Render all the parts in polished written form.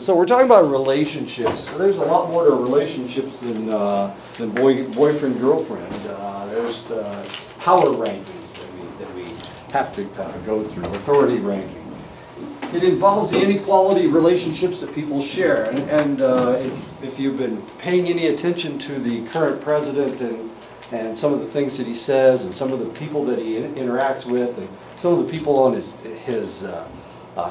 So we're talking about relationships. So there's a lot more to relationships than boyfriend girlfriend. There's power rankings that we have to go through. Authority ranking. It involves the inequality relationships that people share. And if you've been paying any attention to the current president and some of the things that he says and some of the people that he interacts with and some of the people on his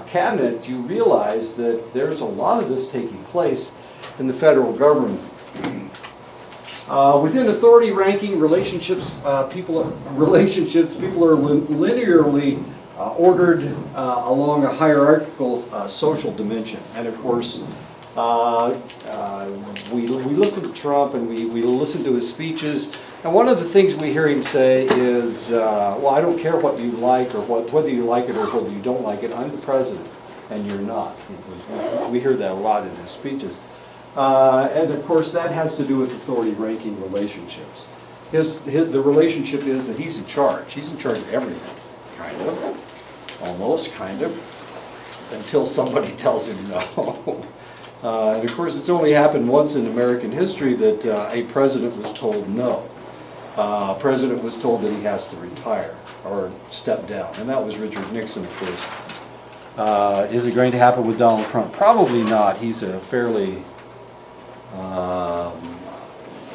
cabinet, you realize that there's a lot of this taking place in the federal government. Within authority ranking relationships, people are linearly ordered along a hierarchical social dimension. And of course, we listen to Trump and we listen to his speeches. And one of the things we hear him say is, well, I don't care what you like or whether you like it or whether you don't like it. I'm the president and you're not. We hear that a lot in his speeches. And of course, that has to do with authority ranking relationships. The relationship is that he's in charge. He's in charge of everything, kind of, almost, kind of, until somebody tells him no. And of course, it's only happened once in American history that a president was told no. A president was told that he has to retire or step down, and that was Richard Nixon, of course. Is it going to happen with Donald Trump? Probably not. He's a fairly,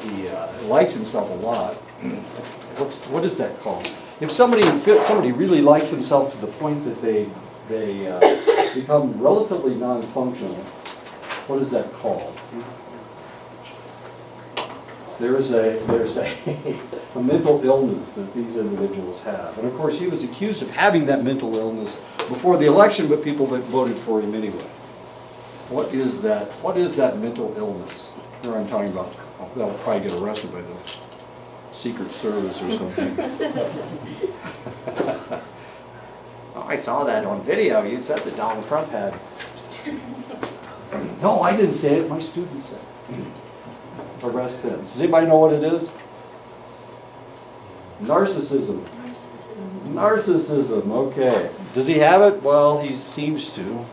he likes himself a lot. What is that called? If somebody really likes himself to the point that they become relatively non-functional, what is that called? There's a mental illness that these individuals have. And of course, he was accused of having that mental illness before the election, but people that voted for him anyway. What is that? What is that mental illness? Here I'm talking about, they'll probably get arrested by the Secret Service or something. Oh, I saw that on video. You said that Donald Trump had. No, I didn't say it. My student said it. Arrest him. Does anybody know what it is? Narcissism. Narcissism, okay. Does he have it? Well, he seems to.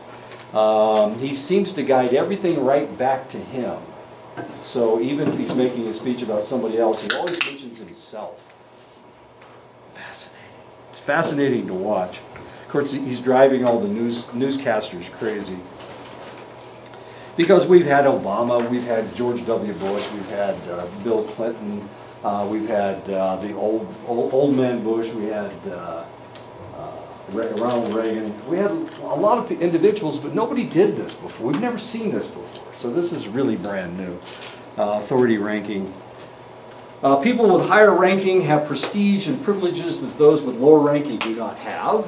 He seems to guide everything right back to him. So even if he's making a speech about somebody else, he always mentions himself. Fascinating. It's fascinating to watch. Of course, he's driving all the newscasters crazy. Because we've had Obama, we've had George W. Bush, we've had Bill Clinton, we've had the old man Bush, we had Ronald Reagan. We had a lot of individuals, but nobody did this before. We've never seen this before. So this is really brand new. Authority ranking. People with higher ranking have prestige and privileges that those with lower ranking do not have.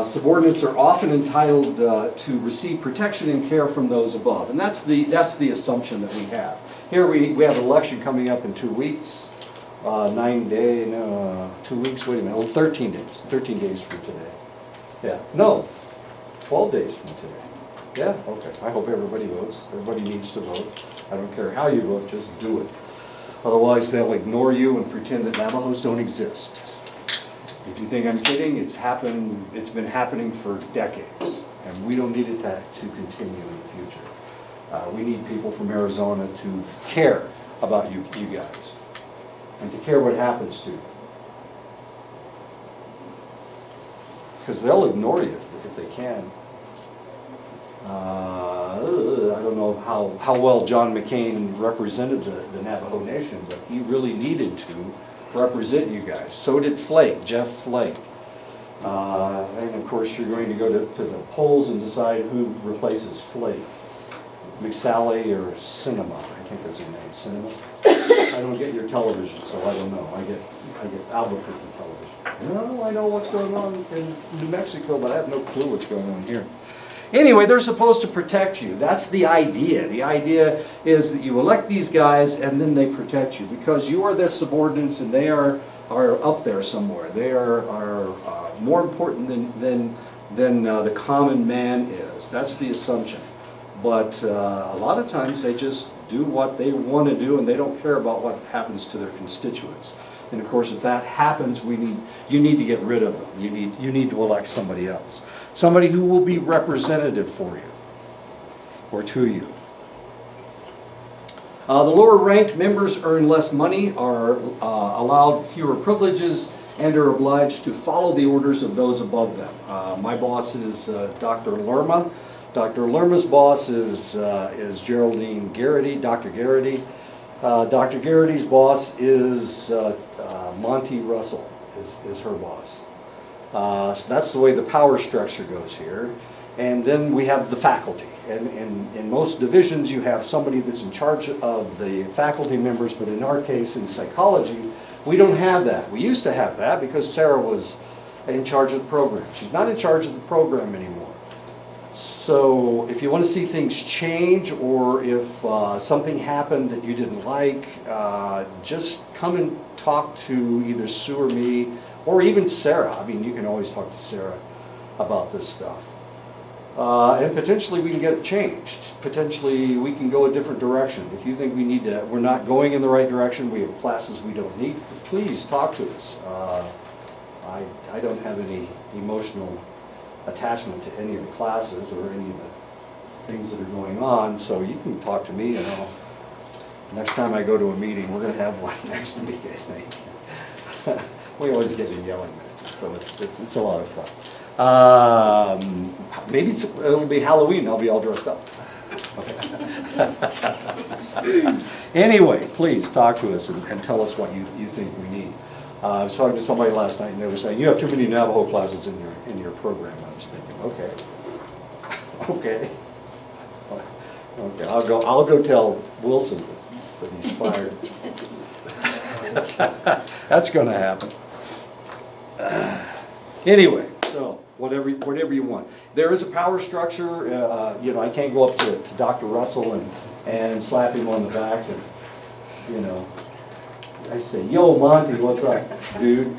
Subordinates are often entitled to receive protection and care from those above, and that's the assumption that we have. Here we have an election coming up in 2 weeks, 9 days, 2 weeks. Wait a minute, 13 days. 13 days from today. Yeah, no, 12 days from today. Yeah, okay. I hope everybody votes. Everybody needs to vote. I don't care how you vote, just do it. Otherwise, they'll ignore you and pretend that Navajos don't exist. If you think I'm kidding, it's been happening for decades, and we don't need it to continue in the future. We need people from Arizona to care about you guys, and to care what happens to you. Because they'll ignore you if they can. I don't know how well John McCain represented the Navajo Nation, but he really needed to represent you guys. So did Flake, Jeff Flake. And of course you're going to go to the polls and decide who replaces Flake. McSally or Cinema, I think that's his name, Cinema. I don't get your television, so I don't know. I get Albuquerque television. No, I know what's going on in New Mexico, but I have no clue what's going on here. Anyway, they're supposed to protect you. That's the idea. The idea is that you elect these guys and then they protect you because you are their subordinates and they are up there somewhere. They are more important than the common man is. That's the assumption. But a lot of times they just do what they want to do and they don't care about what happens to their constituents. And of course, if that happens, you need to get rid of them. You need to elect somebody else. Somebody who will be representative for you. or to you. The lower ranked members earn less money, are allowed fewer privileges, and are obliged to follow the orders of those above them. My boss is Dr. Lerma. Dr. Lerma's boss is Geraldine Garrity, Dr. Garrity. Dr. Garrity's boss is Monty Russell, is her boss. So that's the way the power structure goes here. And then we have the faculty. And in most divisions, you have somebody that's in charge of the faculty members, but in our case, in psychology, we don't have that. We used to have that because Sarah was in charge of the program. She's not in charge of the program anymore. So if you want to see things change, or if something happened that you didn't like, just come and talk to either Sue or me, or even Sarah. I mean, you can always talk to Sarah about this stuff. And potentially we can get it changed. Potentially we can go a different direction. If you think we're not going in the right direction, we have classes we don't need, please talk to us. I don't have any emotional attachment to any of the classes or any of the things that are going on, so you can talk to me, and next time I go to a meeting, we're going to have one next week, I think. We always get a yelling match, so it's a lot of fun. Maybe it'll be Halloween, I'll be all dressed up. Anyway, please talk to us and tell us what you think we need. I was talking to somebody last night, and they were saying, you have too many Navajo classes in your program. I was thinking, okay, I'll go tell Wilson that he's fired. That's going to happen. Anyway, so whatever you want. There is a power structure. I can't go up to Dr. Russell and slap him on the back and, I say, yo, Monty, what's up, dude?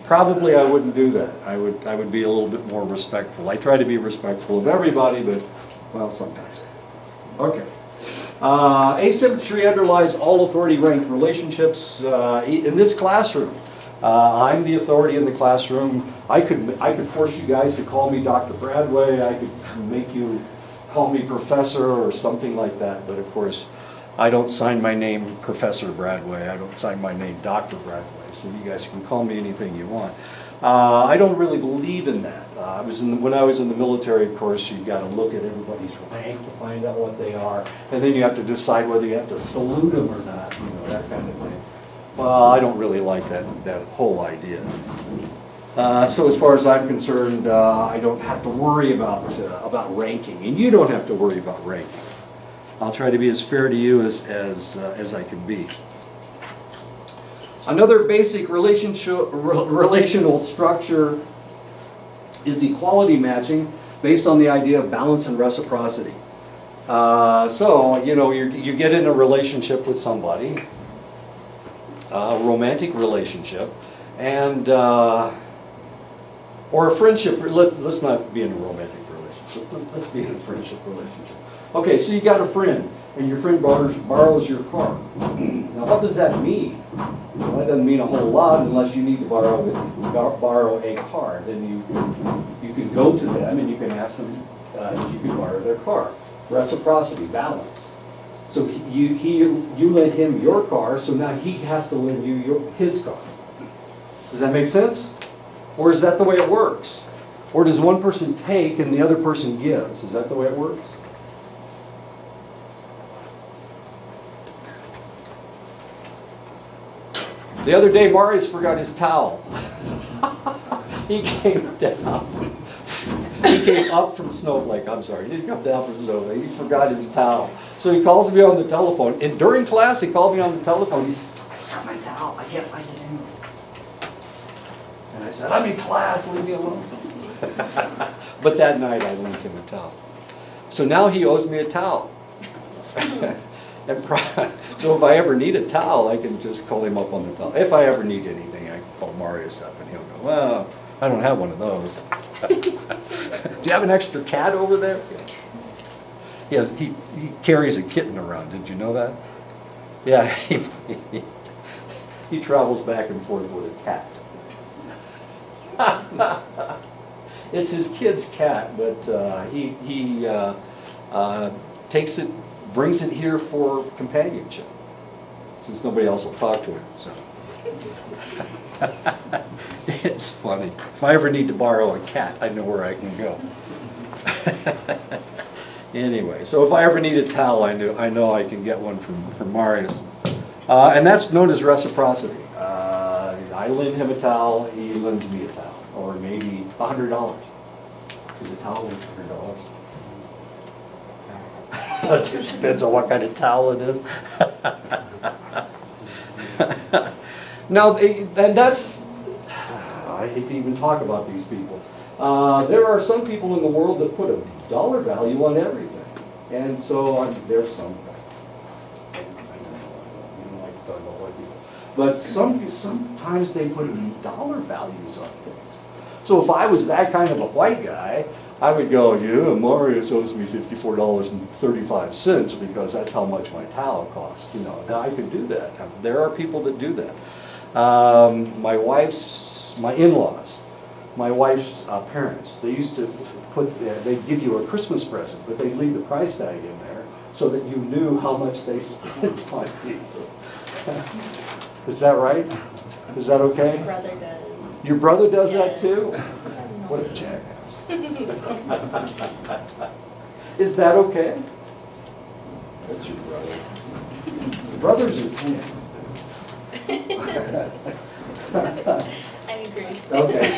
Probably I wouldn't do that. I would be a little bit more respectful. I try to be respectful of everybody, but, well, sometimes. Okay. Asymmetry underlies all authority-ranked relationships in this classroom. I'm the authority in the classroom. I could force you guys to call me Dr. Bradway. I could make you call me professor or something like that, but of course, I don't sign my name Professor Bradway. I don't sign my name Dr. Bradway. So you guys can call me anything you want. I don't really believe in that. When I was in the military, of course, you've got to look at everybody's rank to find out what they are, and then you have to decide whether you have to salute them or not. That kind of thing. Well, I don't really like that whole idea. So as far as I'm concerned, I don't have to worry about ranking, and you don't have to worry about ranking. I'll try to be as fair to you as I can be. Another basic relational structure is equality matching, based on the idea of balance and reciprocity. So you get in a relationship with somebody, a romantic relationship, and or a friendship. Let's not be in a romantic relationship. Let's be in a friendship relationship. Okay, so you got a friend, and your friend borrows your car. Now, what does that mean? Well, that doesn't mean a whole lot unless you need to borrow a car. Then you can go to them and you can ask them if you can borrow their car. Reciprocity, balance. So you lend him your car, so now he has to lend you his car. Does that make sense? Or is that the way it works? Or does one person take and the other person gives? Is that the way it works? The other day, Marius forgot his towel. He came down. He came up from Snowflake. I'm sorry, he didn't come down from Snowflake. He forgot his towel. So he calls me on the telephone. And during class, he called me on the telephone. He said, I got my towel. I can't find it anymore. And I said, I'm in class. Leave me alone. But that night, I lent him a towel. So now he owes me a towel. So if I ever need a towel, I can just call him up on the towel. If I ever need anything, I can call Marius up and he'll go, well, I don't have one of those. Do you have an extra cat over there? He carries a kitten around. Did you know that? Yeah, he travels back and forth with a cat. It's his kid's cat, but takes it, brings it here for companionship, since nobody else will talk to him, so. It's funny. If I ever need to borrow a cat, I know where I can go. Anyway, so if I ever need a towel, I know I can get one from Marius. And that's known as reciprocity. I lend him a towel, he lends me a towel, or maybe $100. Is a towel worth $100? It depends on what kind of towel it is. Now, and that's, I hate to even talk about these people. There are some people in the world that put a dollar value on everything. And so there's some, I don't like to talk about white people. But sometimes they put dollar values on things. So if I was that kind of a white guy, I would go, yeah, Marius owes me $54.35 because that's how much my towel costs. You know, I could do that. There are people that do that. My in-laws, my wife's parents, they used to they'd give you a Christmas present, but they'd leave the price tag in there so that you knew how much they spent on you. Is that right? Is that okay? My brother does. Your brother does Yes. that too? What a jackass. Is that okay? That's your brother. Brothers are twins. I agree. Okay.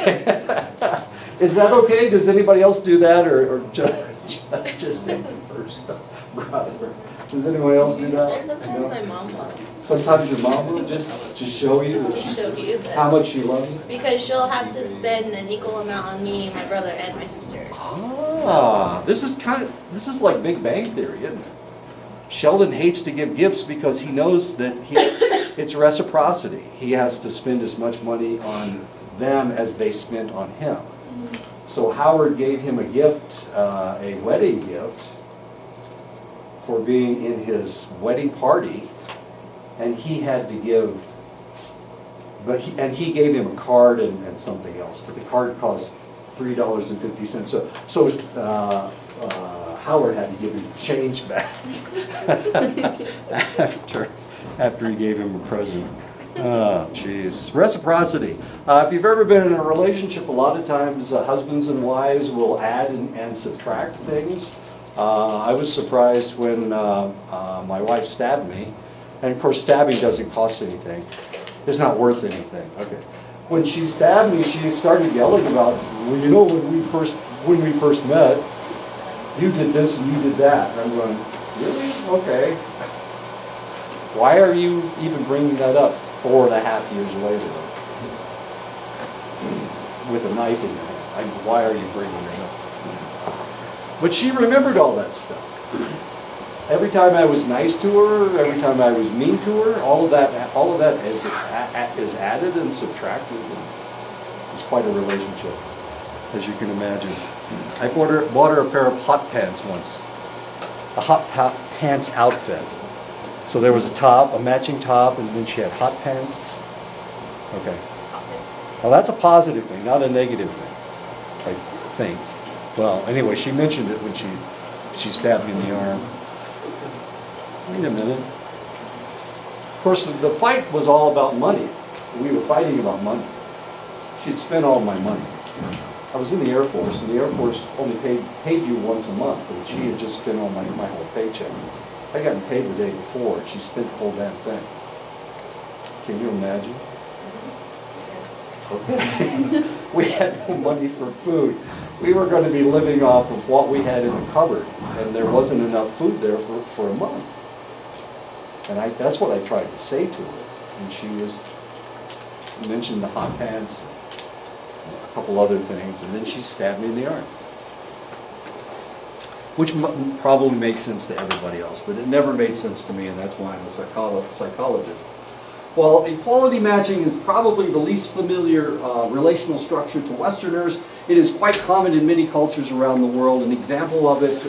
Is that okay? Does anybody else do that, or just Nathan first brother? Does anyone else do Well, that? sometimes No? my mom will. Sometimes your mom will just show you Just to show you how that. much she loves you. Because she'll have to spend an equal amount on me, my brother, and my sister. Ah, this is like Big Bang Theory, isn't it? Sheldon hates to give gifts because he knows that it's reciprocity. He has to spend as much money on them as they spent on him. So Howard gave him a gift, a wedding gift, for being in his wedding party, and he had to give, he gave him a card and something else, but the card cost $3.50. So Howard had to give him change back after he gave him a present. Oh, jeez. Reciprocity. If you've ever been in a relationship, a lot of times husbands and wives will add and subtract things. I was surprised when my wife stabbed me. And of course, stabbing doesn't cost anything. It's not worth anything. Okay. When she stabbed me, she started yelling about, well, you know, when we first met, you did this and you did that. And I'm going, really? Okay. Why are you even bringing that up 4.5 years later with a knife in your hand? Why are you bringing it up? But she remembered all that stuff. Every time I was nice to her, every time I was mean to her, all of that is added and subtracted. It's quite a relationship, as you can imagine. I bought her a pair of hot pants once, a hot pants outfit. So there was a top, a matching top, and then she had hot pants. Okay. Well, that's a positive thing, not a negative thing, I think. Well, anyway, she mentioned it when she stabbed me in the arm. Wait a minute. Of course, the fight was all about money. We were fighting about money. She'd spent all my money. I was in the Air Force, and the Air Force only paid you once a month, but she had just spent all my whole paycheck. I got paid the day before, and she spent the whole damn thing. Can you imagine? Okay. We had no money for food. We were going to be living off of what we had in the cupboard, and there wasn't enough food there for a month. And that's what I tried to say to her. And she mentioned the hot pants, and a couple other things, and then she stabbed me in the arm. Which probably makes sense to everybody else, but it never made sense to me, and that's why I'm a psychologist. While equality matching is probably the least familiar relational structure to Westerners, it is quite common in many cultures around the world. An example of it,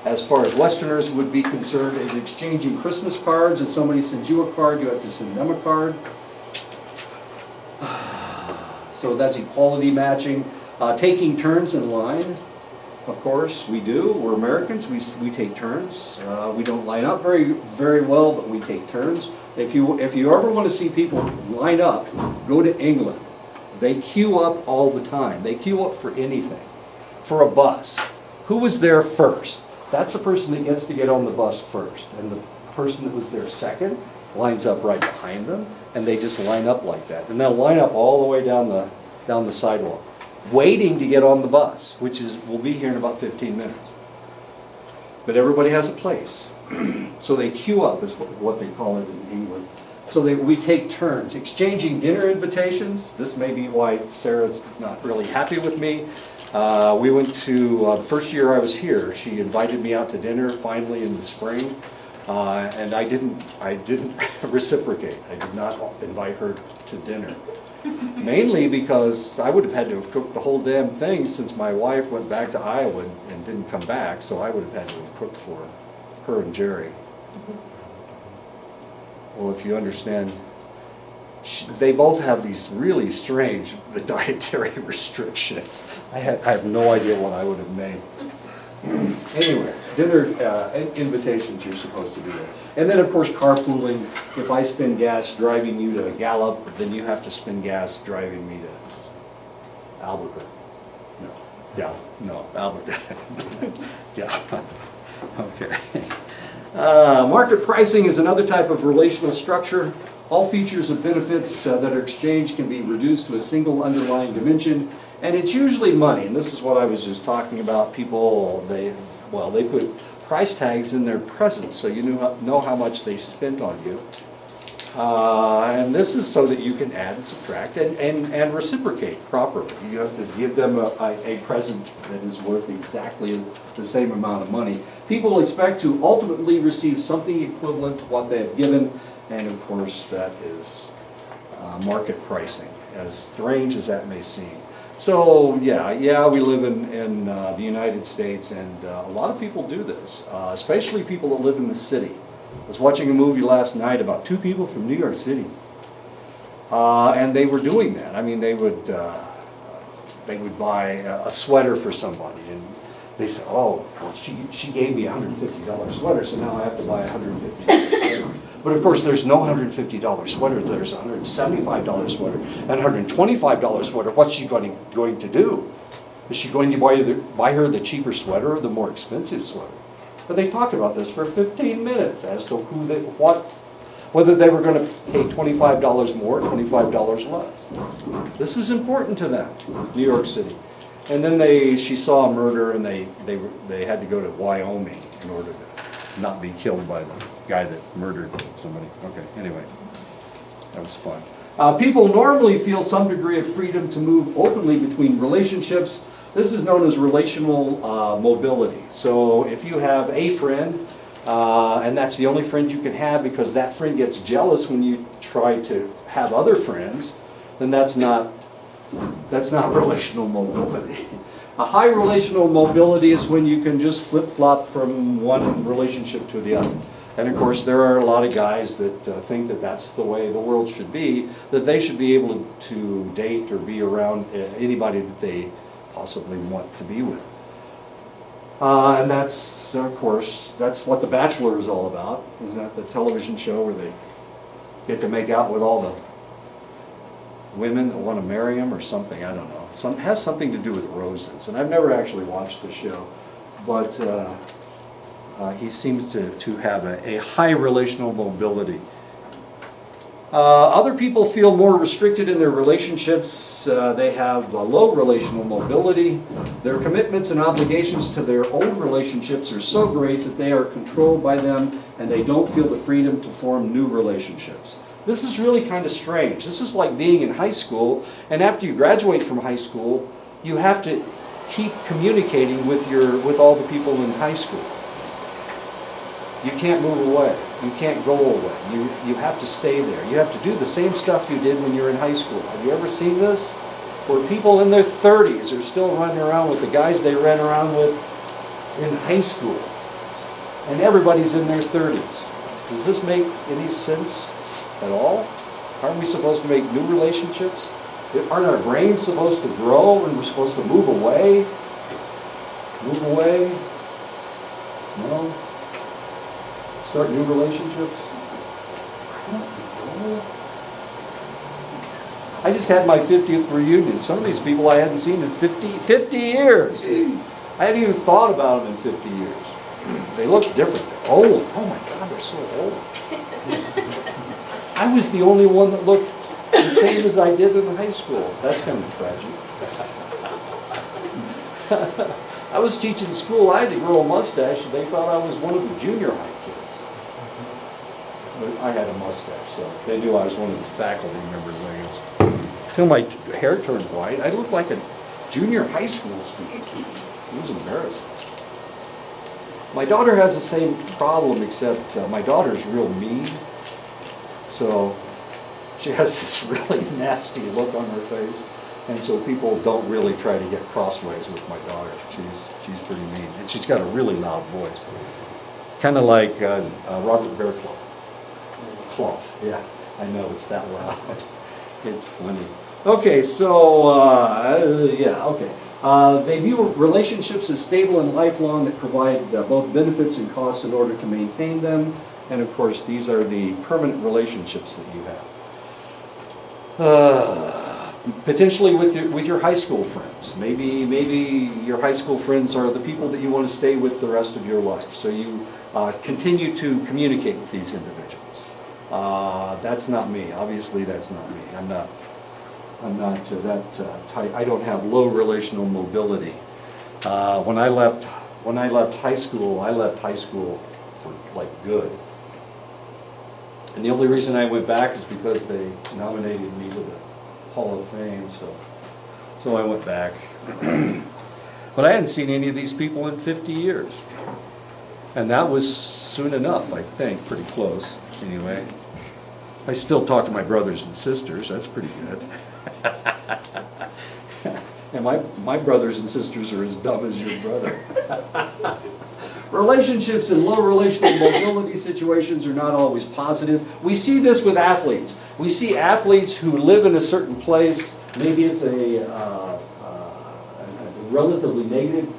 as far as Westerners would be concerned, is exchanging Christmas cards. If somebody sends you a card, you have to send them a card. So that's equality matching. Taking turns in line. of course, we do. We're Americans, we take turns. We don't line up very well, but we take turns. If you ever want to see people line up, go to England. They queue up all the time. They queue up for anything. For a bus. Who was there first? That's the person that gets to get on the bus first. And the person that was there second lines up right behind them, and they just line up like that. And they'll line up all the way down the sidewalk, waiting to get on the bus, which will be here in about 15 minutes. But everybody has a place. So they queue up, is what they call it in England. So we take turns exchanging dinner invitations. This may be why Sarah's not really happy with me. We went to, the first year I was here, she invited me out to dinner finally in the spring. And I didn't reciprocate. I did not invite her to dinner. Mainly because I would have had to have cooked the whole damn thing since my wife went back to Iowa and didn't come back, so I would have had to have cooked for her and Jerry. Well, if you understand, they both have these really strange dietary restrictions. I have no idea what I would have made. Anyway, dinner invitations you're supposed to do that. And then, of course, carpooling. If I spend gas driving you to Gallup, then you have to spend gas driving me to Albuquerque. No. Yeah, no, Albuquerque. Yeah. Okay. Market pricing is another type of relational structure. All features and benefits that are exchanged can be reduced to a single underlying dimension, and it's usually money. And this is what I was just talking about. People, they put price tags in their presents so you know how much they spent on you. And this is so that you can add and subtract and reciprocate properly. You have to give them a present that is worth exactly the same amount of money. People expect to ultimately receive something equivalent to what they have given, and of course that is market pricing, as strange as that may seem. So yeah, we live in the United States, and a lot of people do this, especially people that live in the city. I was watching a movie last night about two people from New York City, and they were doing that. I mean, they would buy a sweater for somebody, and they said, "Oh, well, she gave me a $150 sweater, so now I have to buy a $150 sweater." But of course, there's no $150 sweater. There's a $175 sweater and $125 sweater. What's she going to do? Is she going to buy her the cheaper sweater or the more expensive sweater? But they talked about this for 15 minutes as to whether they were going to pay $25 more or $25 less. This was important to them, New York City. And then she saw a murder, and they had to go to Wyoming in order to not be killed by the guy that murdered somebody. Okay, anyway, that was fun. People normally feel some degree of freedom to move openly between relationships. This is known as relational mobility. So if you have a friend, and that's the only friend you can have because that friend gets jealous when you try to have other friends, then that's not relational mobility. A high relational mobility is when you can just flip-flop from one relationship to the other. And of course, there are a lot of guys that think that that's the way the world should be, that they should be able to date or be around anybody that they possibly want to be with. And that's, of course, that's what The Bachelor is all about. Isn't that the television show where they get to make out with all the women that want to marry him or something? I don't know. It has something to do with roses. And I've never actually watched the show, but he seems to have a high relational mobility. Other people feel more restricted in their relationships. They have low relational mobility. Their commitments and obligations to their own relationships are so great that they are controlled by them, and they don't feel the freedom to form new relationships. This is really kind of strange. This is like being in high school, and after you graduate from high school, you have to keep communicating with all the people in high school. You can't move away. You can't go away. You have to stay there. You have to do the same stuff you did when you were in high school. Have you ever seen this? Where people in their 30s are still running around with the guys they ran around with in high school. And everybody's in their 30s. Does this make any sense at all? Aren't we supposed to make new relationships? Aren't our brains supposed to grow and we're supposed to move away? Move away? No? Start new relationships? I don't know. I just had my 50th reunion. Some of these people I hadn't seen in 50 years. I hadn't even thought about them in 50 years. They look different. They're old. Oh my God, they're so old. I was the only one that looked the same as I did in high school. That's kind of tragic. I was teaching school. I had to grow a mustache, and they thought I was one of the junior high kids. But I had a mustache, so they knew I was one of the faculty members. Till my hair turned white, I looked like a junior high school student. It was embarrassing. My daughter has the same problem, except my daughter's real mean. So she has this really nasty look on her face. And so people don't really try to get crossways with my daughter. She's pretty mean. And she's got a really loud voice. Kind of like Robert Bearclough. Clough, yeah. I know, it's that loud. It's funny. Okay, so, yeah, okay. They view relationships as stable and lifelong that provide both benefits and costs in order to maintain them. And of course, these are the permanent relationships that you have. Potentially with your high school friends. Maybe your high school friends are the people that you want to stay with the rest of your life. So you continue to communicate with these individuals. That's not me. Obviously, that's not me. I'm not that type. I don't have low relational mobility. When I left high school, I left high school for like good. And the only reason I went back is because they nominated me to the Hall of Fame, so I went back. But I hadn't seen any of these people in 50 years. And that was soon enough, I think, pretty close, anyway. I still talk to my brothers and sisters, that's pretty good. And my brothers and sisters are as dumb as your brother. Relationships in low relational mobility situations are not always positive. We see this with athletes. We see athletes who live in a certain place. Maybe it's a relatively negative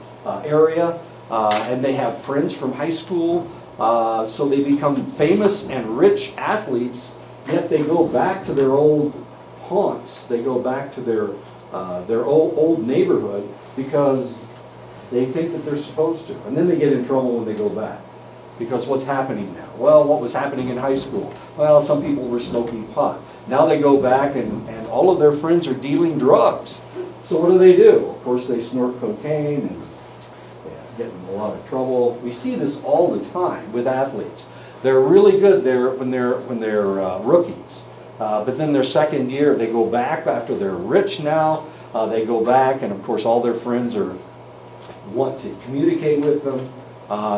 area, and they have friends from high school, so they become famous and rich athletes, yet they go back to their old haunts. They go back to their old neighborhood because they think that they're supposed to. And then they get in trouble when they go back. Because what's happening now? Well, what was happening in high school? Well, some people were smoking pot. Now they go back and all of their friends are dealing drugs. So what do? Of course, they snort cocaine and get in a lot of trouble. We see this all the time with athletes. They're really good there when they're rookies. But then their second year, they go back after they're rich now. They go back, and of course, all their friends want to communicate with them.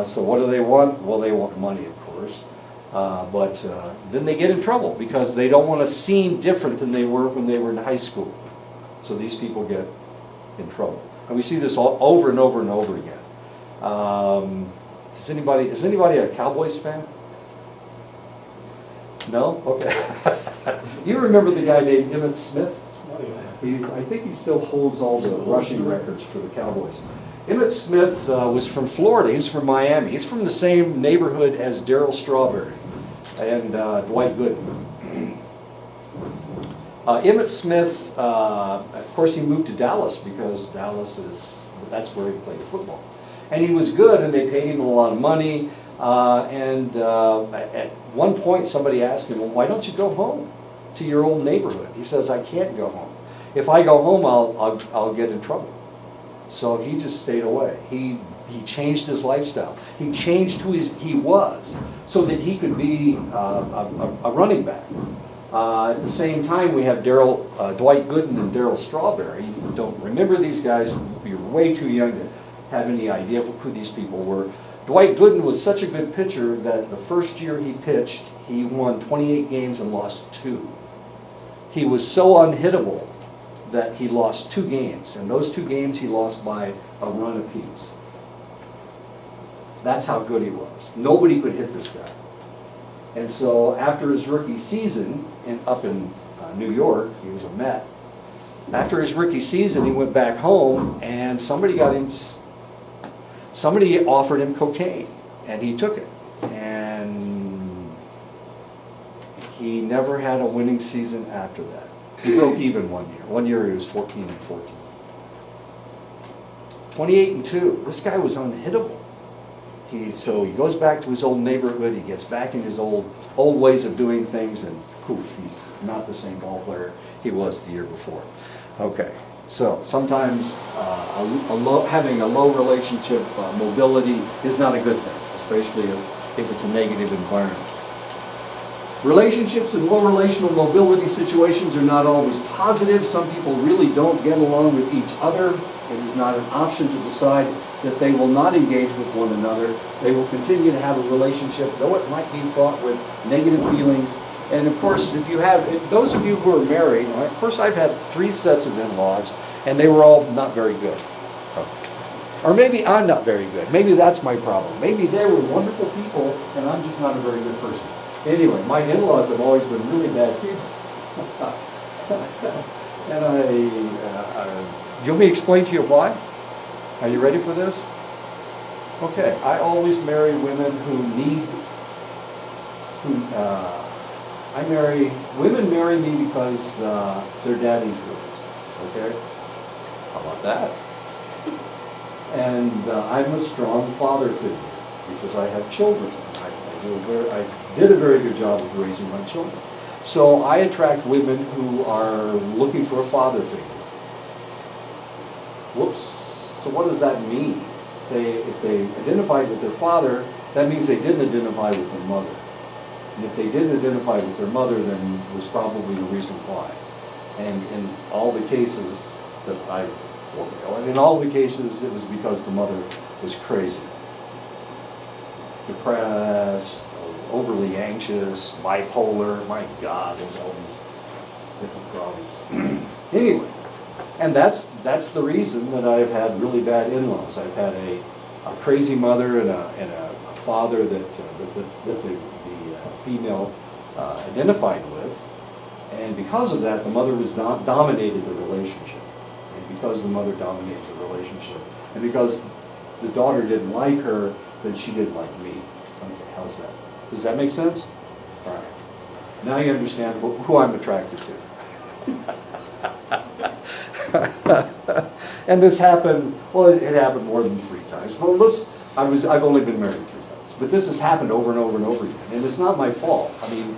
So what do they want? Well, they want money, of course. But then they get in trouble because they don't want to seem different than they were when they were in high school. So these people get in trouble. And we see this all over and over and over again. Is anybody a Cowboys fan? No? Okay. You remember the guy named Emmitt Smith? I think he still holds all the rushing records for the Cowboys. Emmitt Smith was from Florida. He's from Miami. He's from the same neighborhood as Darryl Strawberry and Dwight Gooden. Emmitt Smith, of course, he moved to Dallas because that's where he played football. And he was good, and they paid him a lot of money. At one point, somebody asked him, well, why don't you go home to your old neighborhood? He says, I can't go home. If I go home, I'll get in trouble. So he just stayed away. He changed his lifestyle. He changed who he was so that he could be a running back. At the same time, we have Dwight Gooden and Darryl Strawberry. You don't remember these guys. You're way too young to have any idea who these people were. Dwight Gooden was such a good pitcher that the first year he pitched, he won 28 games and lost 2. He was so unhittable that he lost 2 games, and those 2 games he lost by a run apiece. That's how good he was. Nobody could hit this guy. And so after his rookie season up in New York, he was a Met. After his rookie season, he went back home, and somebody got him somebody offered him cocaine, and he took it. And he never had a winning season after that. He broke even one year. One year he was 14 and 14. 28 and 2. This guy was unhittable. So he goes back to his old neighborhood, he gets back in his old ways of doing things, and poof, he's not the same ball player he was the year before. Okay, so sometimes having a low relationship mobility is not a good thing, especially if it's a negative environment. Relationships and low relational mobility situations are not always positive. Some people really don't get along with each other. It is not an option to decide that they will not engage with one another. They will continue to have a relationship, though it might be fraught with negative feelings. And of course, those of you who are married, of course I've had 3 sets of in-laws, and they were all not very good. Or maybe I'm not very good. Maybe that's my problem. Maybe they were wonderful people, and I'm just not a very good person. Anyway, my in-laws have always been really bad people. And you want me to explain to you why? Are you ready for this? Okay, I always marry women women marry me because they're daddy's girls, okay? How about that? And I'm a strong father figure because I have children. I did a very good job of raising my children. So I attract women who are looking for a father figure. Whoops. So what does that mean? If they identified with their father, that means they didn't identify with their mother. And if they didn't identify with their mother, then was probably the reason why. And in all the cases that in all the cases, it was because the mother was crazy. Depressed, overly anxious, bipolar, my God, there's all these different problems. Anyway, and that's the reason that I've had really bad in-laws. I've had a crazy mother and a father that the female identified with, and because of that, the mother was dominated the relationship, and because the mother dominated the relationship, and because the daughter didn't like her, then she didn't like me. Okay, how's that? Does that make sense? All right. Now you understand who I'm attracted to. And this happened, well, it happened more than 3 times. Well, I've only been married 3 times. But this has happened over and over and over again. And it's not my fault. I mean,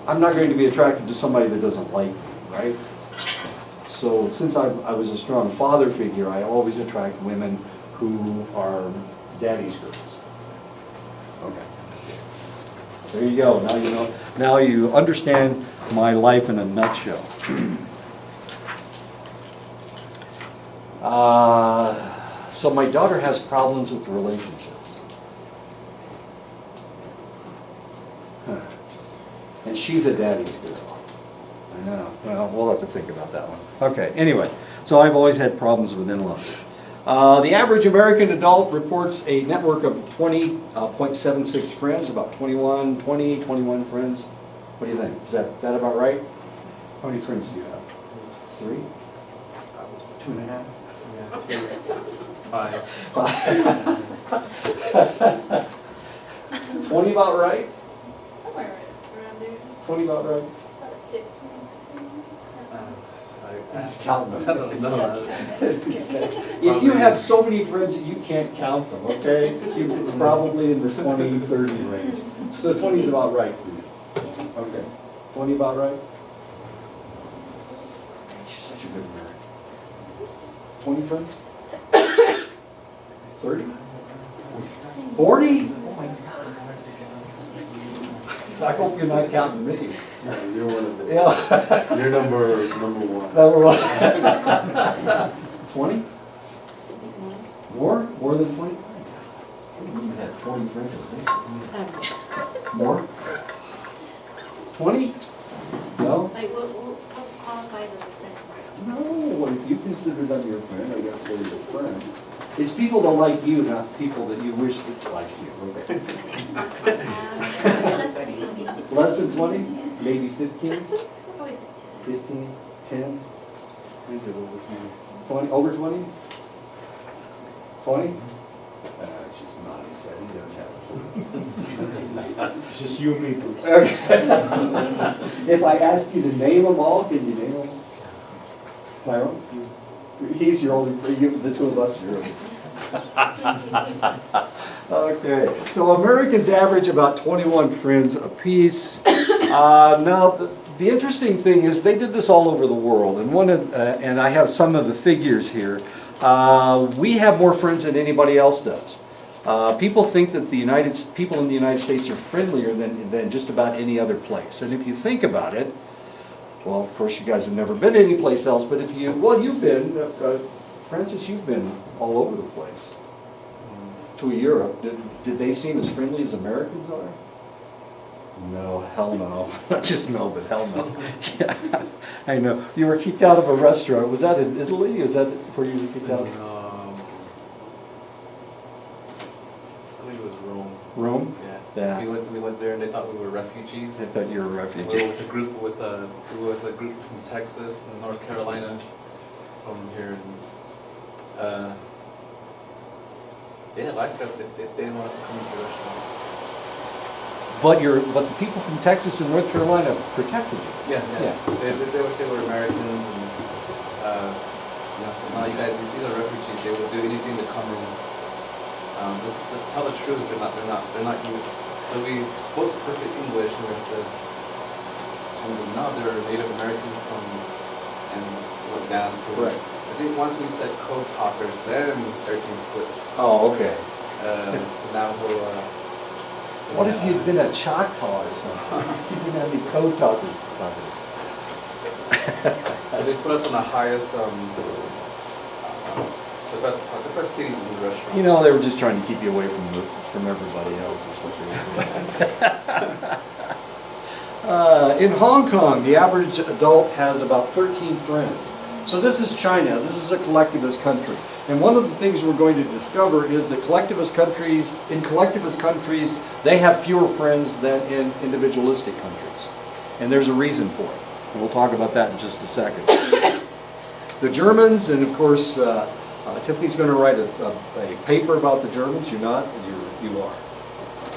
I'm not going to be attracted to somebody that doesn't like me, right? So since I was a strong father figure, I always attract women who are daddy's girls. Okay. There you go. Now you know. Now you understand my life in a nutshell. So my daughter has problems with relationships. Huh. And she's a daddy's girl. I know. Well, we'll have to think about that one. Okay, anyway. So I've always had problems with in-laws. The average American adult reports a network of 20.76 friends, about 21 friends. What do you think? Is that about right? How many friends do you have? 3? 2.5? Yeah, 5. 20 about right? Somewhere around there. 20 about right? About 15, 16. Just count them. I don't know. If you have so many friends that you can't count them, okay? It's probably in the 20, 30 range. So 20 is about right for you. Okay. 20 about right? She's such a good nerd. 20 friends? 30? 40? Oh my God. I hope you're not counting me. No, you're one of them. Yeah. You're number 1. Number 1. 20? More? More than 20? I didn't even have 20 friends at least. More? 20? No? Like, what qualifies as a friend? No, if you consider them your friend, I guess they're your friend. It's people that like you, not people that you wish that like you, okay? Less than 20. Less than 20? Maybe 15? Probably 15? 10? Means it over 20? Over 20? 20? She's nodding, so he doesn't have a clue. It's just you and me, Bruce. Okay. If I ask you to name them all, can you name them? Tyrone? He's your only, the two of us are your only. Okay, so Americans average about 21 friends apiece. Now, the interesting thing is they did this all over the world, and I have some of the figures here. We have more friends than anybody else does. People think that people in the United States are friendlier than just about any other place. And if you think about it, well, of course, you guys have never been anyplace else, but you've been, Francis, you've been all over the place. To Europe, did they seem as friendly as Americans are? No, hell no. Not just no, but hell no. Yeah, I know. You were kicked out of a restaurant. Was that in Italy? Is that where you were kicked out? I believe it was Rome. Rome? Yeah. Yeah. We went there and they thought we were refugees. I thought you were a We refugee. were with a group from Texas and North Carolina from here. And, they didn't like us. They didn't want us to come into the restaurant. But the people from Texas and North Carolina protected you. Yeah. They would say we're Americans and so now you guys, these are refugees. They will do anything to come in. Just tell the truth. They're not you. So we spoke perfect English and we had to tell them no, they're Native American and went down to Right. I think once we said code talkers, then everything flipped. Oh, okay. Navajo. What if you'd been a Choctaw or something? You didn't have any code talkers. They put us on the highest, the best seating in the restaurant. You know, they were just trying to keep you away from everybody else, is what they were doing. In Hong Kong, the average adult has about 13 friends. So this is China. This is a collectivist country. And one of the things we're going to discover is that in collectivist countries, they have fewer friends than in individualistic countries. And there's a reason for it. And we'll talk about that in just a second. The Germans, and of course, Tiffany's going to write a paper about the Germans. You're not? You are.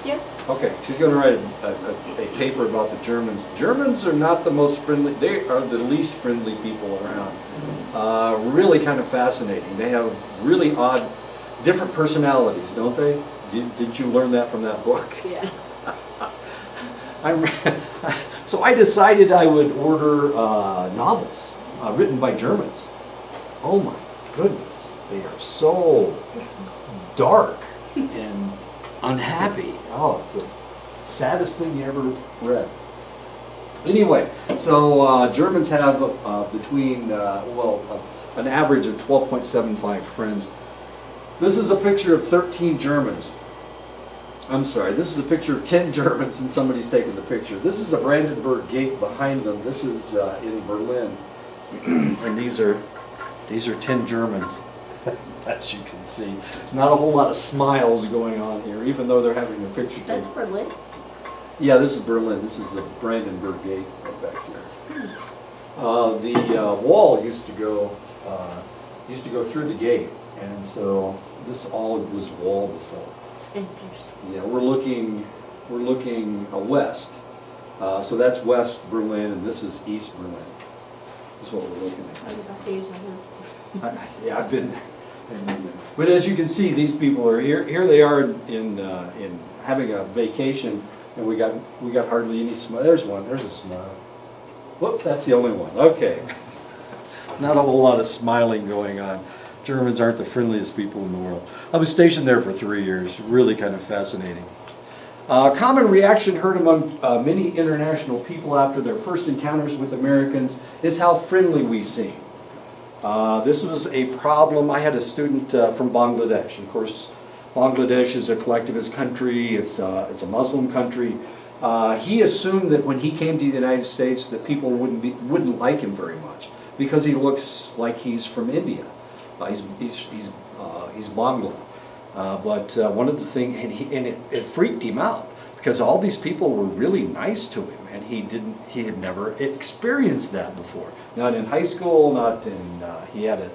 Yeah. Okay, she's going to write a paper about the Germans. Germans are not the most friendly, they are the least friendly people around. Really kind of fascinating. They have really odd, different personalities, don't they? Did you learn that from that book? Yeah. So I decided I would order novels written by Germans. Oh my goodness, they are so dark and unhappy. Oh, it's the saddest thing you ever read. Anyway, so Germans have between, an average of 12.75 friends. This is a picture of 13 Germans. I'm sorry, this is a picture of 10 Germans and somebody's taking the picture. This is the Brandenburg Gate behind them. This is in Berlin. And these are 10 Germans. As you can see, not a whole lot of smiles going on here, even though they're having a picture That's taken. Berlin. Yeah, this is Berlin. This is the Brandenburg Gate right back here. The wall used to go through the gate, and so this all was wall before. Interesting. Yeah, we're looking west. So that's West Berlin, and this is East Berlin. That's what we're looking at. I got to use my list. Yeah, I've been there. But as you can see, these people are here. Here they are in having a vacation, and we got hardly any smile. There's one. There's a smile. Whoop, that's the only one. Okay. Not a whole lot of smiling going on. Germans aren't the friendliest people in the world. I was stationed there for 3 years. Really kind of fascinating. Common reaction heard among many international people after their first encounters with Americans is how friendly we seem. This was a problem. I had a student from Bangladesh. Of course, Bangladesh is a collectivist country. It's a Muslim country. He assumed that when he came to the United States that people wouldn't like him very much because he looks like he's from India. He's Bangla. But one of the things, and it freaked him out because all these people were really nice to him, and he had never experienced that before. Not in high school, not in, he had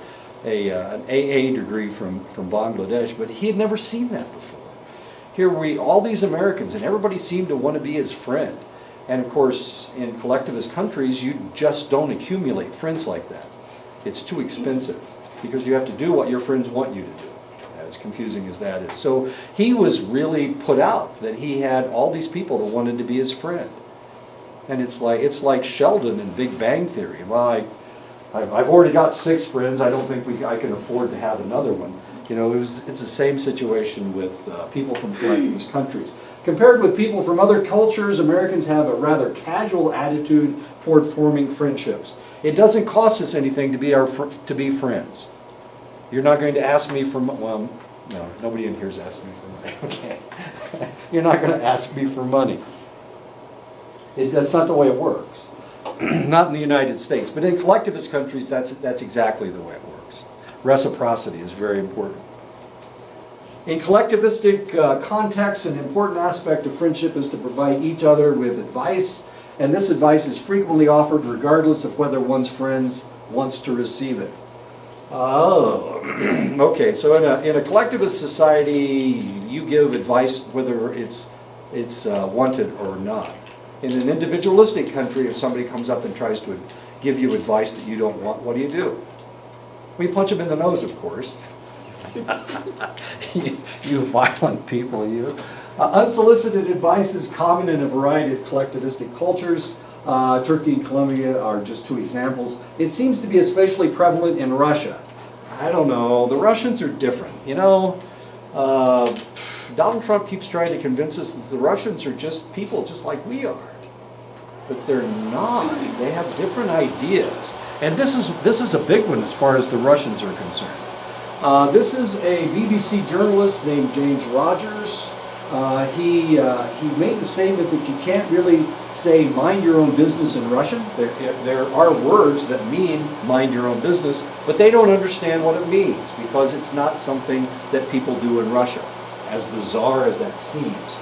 an AA degree from Bangladesh, but he had never seen that before. Here all these Americans, and everybody seemed to want to be his friend. And of course, in collectivist countries, you just don't accumulate friends like that. It's too expensive, because you have to do what your friends want you to do, as confusing as that is. So he was really put out that he had all these people that wanted to be his friend. And it's like Sheldon in Big Bang Theory. Well, I've already got 6 friends. I don't think I can afford to have another one. You know, it's the same situation with people from collectivist countries. Compared with people from other cultures, Americans have a rather casual attitude toward forming friendships. It doesn't cost us anything to be friends. You're not going to ask me for well, no, nobody in here's asked me for money. Okay, you're not going to ask me for money. That's not the way it works. Not in the United States, but in collectivist countries, that's exactly the way it works. Reciprocity is very important. In collectivistic contexts, an important aspect of friendship is to provide each other with advice, and this advice is frequently offered regardless of whether one's friends wants to receive it. Oh, okay. So in a collectivist society, you give advice whether it's wanted or not. In an individualistic country, if somebody comes up and tries to give you advice that you don't want, what do? We punch them in the nose, of course. You violent people, you. Unsolicited advice is common in a variety of collectivistic cultures. Turkey and Colombia are just 2 examples. It seems to be especially prevalent in Russia. I don't know, the Russians are different. You know, Donald Trump keeps trying to convince us that the Russians are just people just like we are. But they're not. They have different ideas. And this is a big one as far as the Russians are concerned. This is a BBC journalist named James Rogers. He made the statement that you can't really say mind your own business in Russian. There are words that mean mind your own business, but they don't understand what it means because it's not something that people do in Russia, as bizarre as that seems.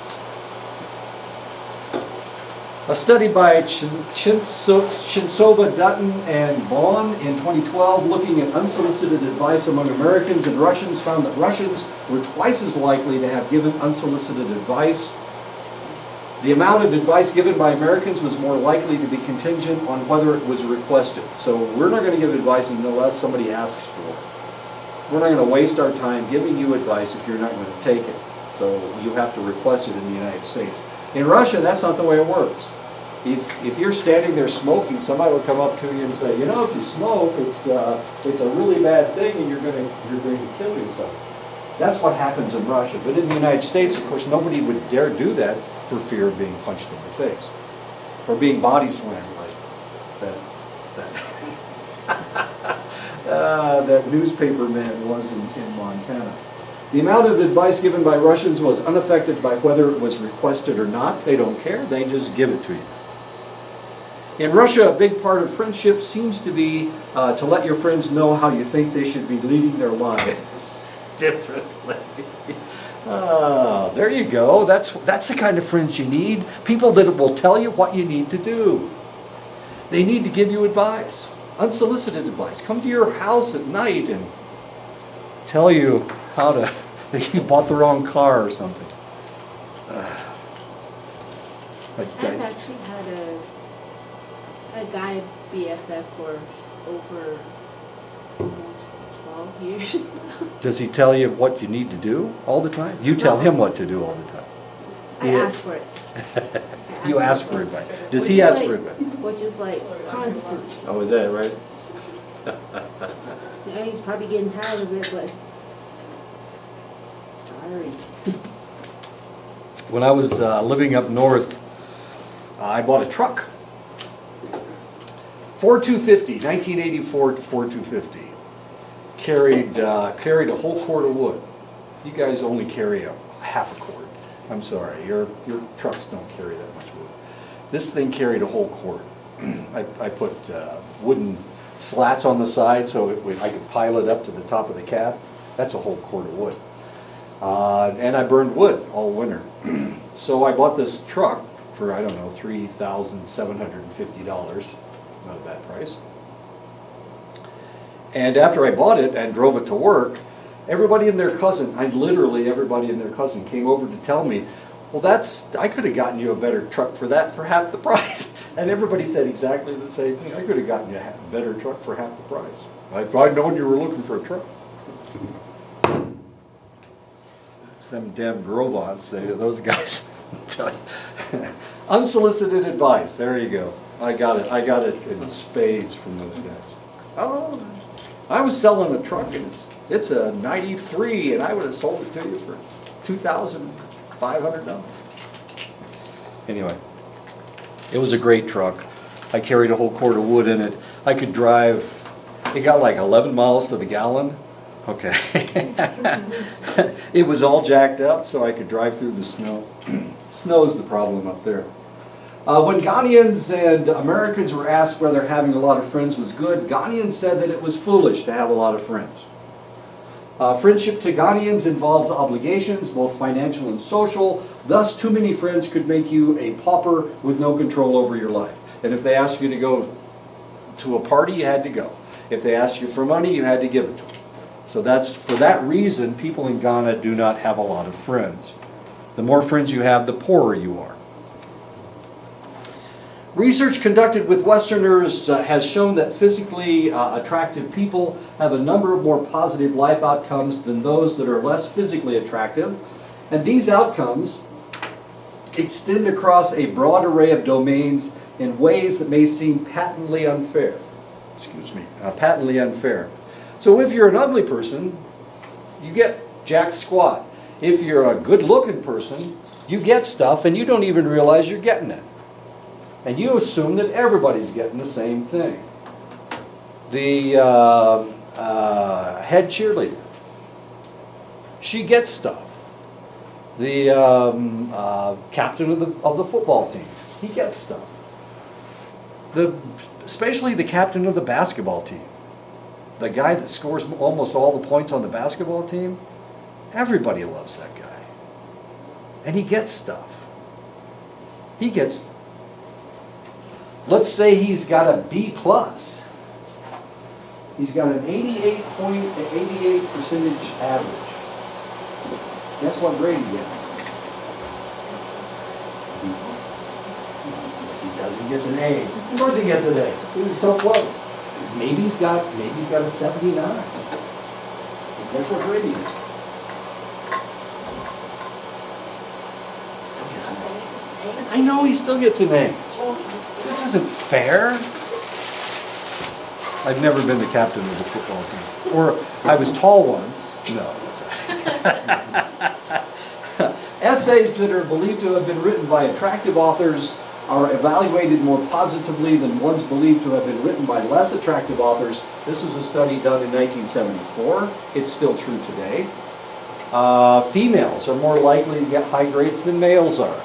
A study by Chinsova, Dutton, and Vaughn in 2012 looking at unsolicited advice among Americans and Russians found that Russians were twice as likely to have given unsolicited advice. The amount of advice given by Americans was more likely to be contingent on whether it was requested. So we're not going to give advice unless somebody asks for it. We're not going to waste our time giving you advice if you're not going to take it. So you have to request it in the United States. In Russia, that's not the way it works. If you're standing there smoking, somebody will come up to you and say, you know, if you smoke, it's a really bad thing, and you're going to kill yourself. That's what happens in Russia. But in the United States, of course, nobody would dare do that for fear of being punched in the face or being body slammed like that newspaper man was in Montana. The amount of advice given by Russians was unaffected by whether it was requested or not. They don't care. They just give it to you. In Russia, a big part of friendship seems to be to let your friends know how you think they should be leading their lives differently. There you go. That's the kind of friends you need. People that will tell you what you need to do. They need to give you advice, unsolicited advice. Come to your house at night and tell you how to, that you bought the wrong car or something. I've actually had a guy BFF for over almost 12 years now. Does he tell you what you need to do all the time? You tell him what to do all the time. I ask for it. You ask for advice. Does he ask for advice? Which is like constant. Oh, is that right? Yeah, he's probably getting tired of it, but tiring. When I was living up north, I bought a truck. Ford 250, 1984 Ford 250. Carried a whole cord of wood. You guys only carry a half a cord. I'm sorry, your trucks don't carry that much wood. This thing carried a whole cord. I put wooden slats on the side so I could pile it up to the top of the cab. That's a whole cord of wood. And I burned wood all winter. So I bought this truck for, I don't know, $3,750. Not a bad price. And after I bought it and drove it to work, everybody and their cousin, literally everybody and their cousin came over to tell me, well, I could have gotten you a better truck for that for half the price. And everybody said exactly the same thing. I could have gotten you a better truck for half the price. If I'd known you were looking for a truck. It's them damn Grovons, those guys. Unsolicited advice, there you go. I got it in spades from those guys. Oh, I was selling a truck and it's a 93 and I would have sold it to you for $2,500. Anyway, it was a great truck. I carried a whole quart of wood in it. I could drive, it got like 11 miles to the gallon. Okay. It was all jacked up so I could drive through the snow. Snow's the problem up there. When Ghanaians and Americans were asked whether having a lot of friends was good, Ghanaians said that it was foolish to have a lot of friends. Friendship to Ghanaians involves obligations, both financial and social. Thus, too many friends could make you a pauper with no control over your life. And if they asked you to go to a party, you had to go. If they asked you for money, you had to give it to them. So for that reason, people in Ghana do not have a lot of friends. The more friends you have, the poorer you are. Research conducted with Westerners has shown that physically attractive people have a number of more positive life outcomes than those that are less physically attractive. And these outcomes extend across a broad array of domains in ways that may seem patently unfair. Patently unfair. So if you're an ugly person, you get jack squat. If you're a good-looking person, you get stuff and you don't even realize you're getting it. And you assume that everybody's getting the same thing. The head cheerleader, she gets stuff. The captain of the football team, he gets stuff. Especially the captain of the basketball team, the guy that scores almost all the points on the basketball team, everybody loves that guy. And he gets stuff. He gets, let's say he's got a B+. He's got an 88 percentage average. Guess what grade he gets? B+. He doesn't get an A. Of course he gets an A. He was so close. Maybe he's got a 79. Guess what grade he gets? Still gets an A. I know he still gets an A. This isn't fair. I've never been the captain of the football team. Or I was tall once. No. Essays that are believed to have been written by attractive authors are evaluated more positively than ones believed to have been written by less attractive authors. This was a study done in 1974. It's still true today. Females are more likely to get high grades than males are.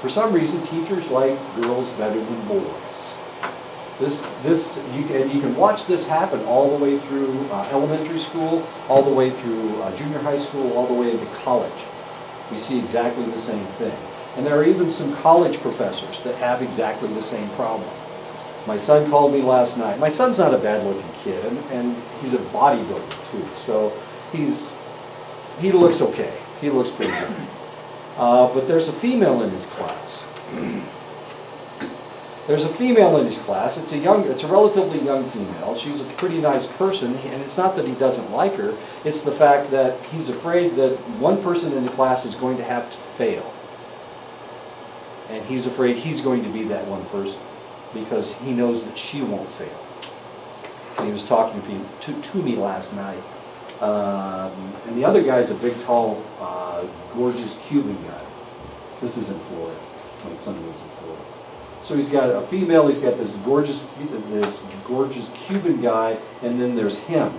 For some reason, teachers like girls better than boys. You can watch this happen all the way through elementary school, all the way through junior high school, all the way into college. We see exactly the same thing. And there are even some college professors that have exactly the same problem. My son called me last night. My son's not a bad-looking kid, and he's a bodybuilder too. So he looks okay. He looks pretty good. But there's a female in his class. There's a female in his class. It's a relatively young female. She's a pretty nice person, and it's not that he doesn't like her. It's the fact that he's afraid that one person in the class is going to have to fail. And he's afraid he's going to be that one person because he knows that she won't fail. And he was talking to me last night. And the other guy's a big, tall, gorgeous Cuban guy. This is in Florida. My son lives in Florida. So he's got a female, he's got this gorgeous Cuban guy, and then there's him.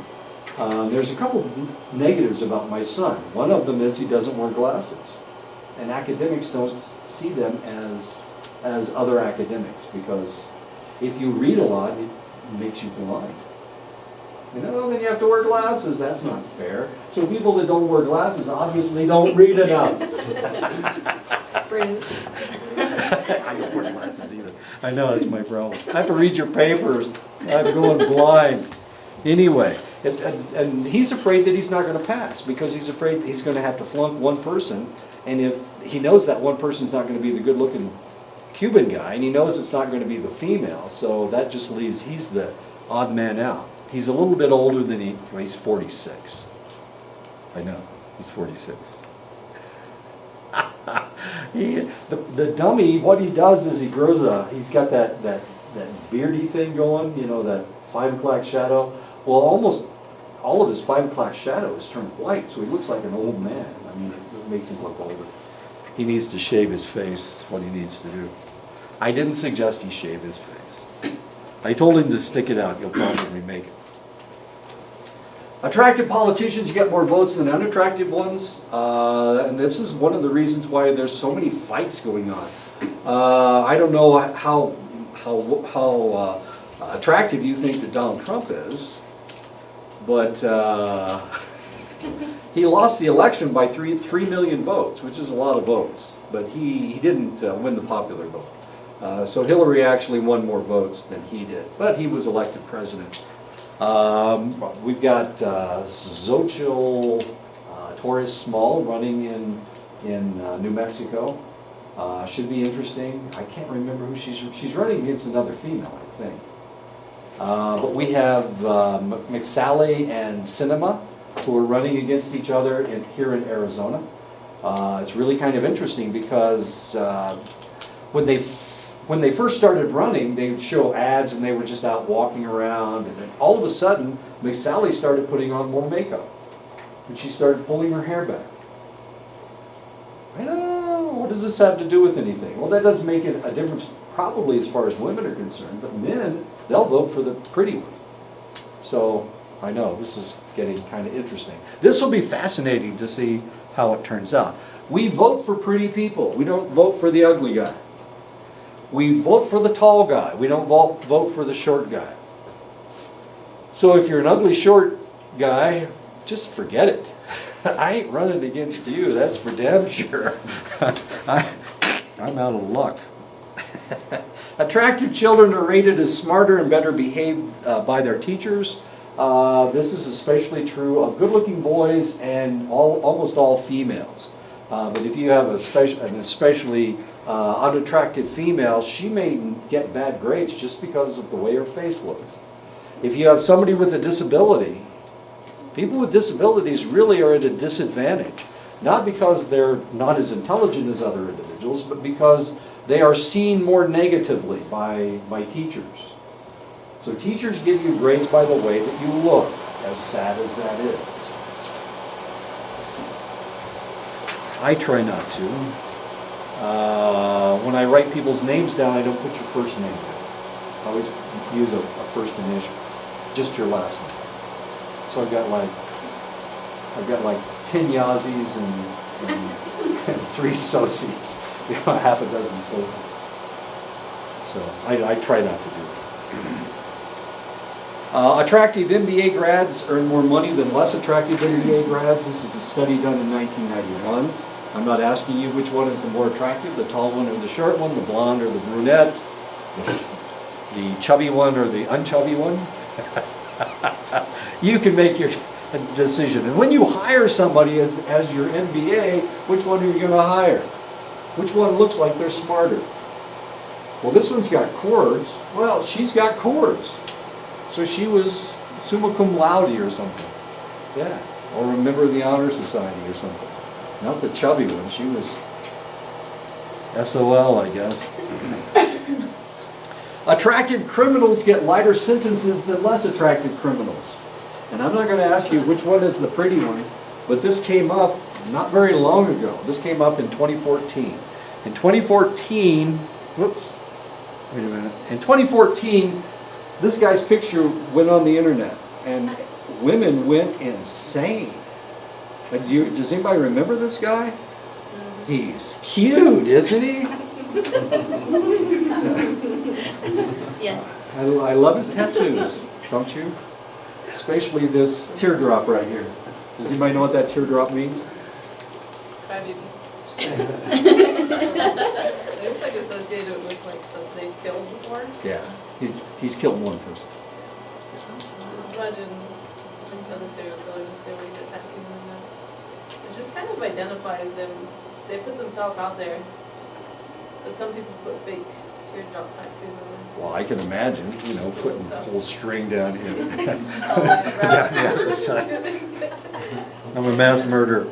There's a couple of negatives about my son. One of them is he doesn't wear glasses. And academics don't see them as other academics, because if you read a lot, it makes you blind. Then you have to wear glasses. That's not fair. So people that don't wear glasses obviously don't read enough. Bruce. I don't wear glasses either. I know, that's my problem. I have to read your papers. I'm going blind. Anyway, and he's afraid that he's not gonna pass, because he's afraid that he's gonna have to flunk one person, and if, he knows that one person's not gonna be the good-looking Cuban guy, and he knows it's not gonna be the female, so that just leaves, he's the odd man out. He's a little bit older than well, he's 46. I know, he's 46. The dummy, what he does is he grows he's got that beardy thing going, you know, that 5 o'clock shadow. Well, almost all of his 5 o'clock shadow is turned white, so he looks like an old man. I mean, it makes him look older. He needs to shave his face, is what he needs to do. I didn't suggest he shave his face. I told him to stick it out, he'll probably make it. Attractive politicians get more votes than unattractive ones, and this is one of the reasons why there's so many fights going on. I don't know how attractive you think that Donald Trump is, but he lost the election by 3 million votes, which is a lot of votes, but he didn't win the popular vote. So Hillary actually won more votes than he did, but he was elected president. We've got Xochitl Torres Small running in New Mexico. Should be interesting. I can't remember who she's running against another female, I think. But we have McSally and Sinema, who are running against each other here in Arizona. It's really kind of interesting because when they first started running, they would show ads and they were just out walking around, and then all of a sudden, McSally started putting on more makeup, and she started pulling her hair back. I know, what does this have to do with anything? Well, that does make it a difference, probably as far as women are concerned, but men, they'll vote for the pretty one. So, I know, this is getting kind of interesting. This will be fascinating to see how it turns out. We vote for pretty people. We don't vote for the ugly guy. We vote for the tall guy. We don't vote for the short guy. So if you're an ugly short guy, just forget it. I ain't running against you, that's for damn sure. I'm out of luck. Attractive children are rated as smarter and better behaved by their teachers. This is especially true of good-looking boys and almost all females. But if you have an especially unattractive female, she may get bad grades just because of the way her face looks. If you have somebody with a disability, people with disabilities really are at a disadvantage. Not because they're not as intelligent as other individuals, but because they are seen more negatively by teachers. So teachers give you grades by the way that you look, as sad as that is. I try not to. When I write people's names down, I don't put your first name down. I always use a first initial, just your last name. So I've got like 10 Yazzies and 3 Sosis, half a dozen Sosis. So I try not to do that. Attractive MBA grads earn more money than less attractive MBA grads. This is a study done in 1991. I'm not asking you which one is the more attractive, the tall one or the short one, the blonde or the brunette, the chubby one or the unchubby one. You can make your decision. And when you hire somebody as your MBA, which one are you going to hire? Which one looks like they're smarter? Well, this one's got cords. Well, she's got cords. So she was summa cum laude or something. Yeah. Or a member of the Honor Society or something. Not the chubby one. She was SOL, I guess. Attractive criminals get lighter sentences than less attractive criminals. And I'm not going to ask you which one is the pretty one, but this came up not very long ago. This came up in 2014. In 2014, whoops, wait a minute. In 2014, this guy's picture went on the internet, and women went insane. Does anybody remember this guy? He's cute, isn't he? Yes. I love his tattoos, don't you? Especially this teardrop right here. Does anybody know what that teardrop means? Crybaby. It's like associated with like something killed before. Yeah, he's killed one person. just imagine like other serial killers if they were to get tattooed and that. It just kind of identifies them. They put themselves out there, but some people put fake teardrop tattoos on them. Well, I can imagine, putting a whole string down here. Oh, Down the other side. I'm a mass murderer.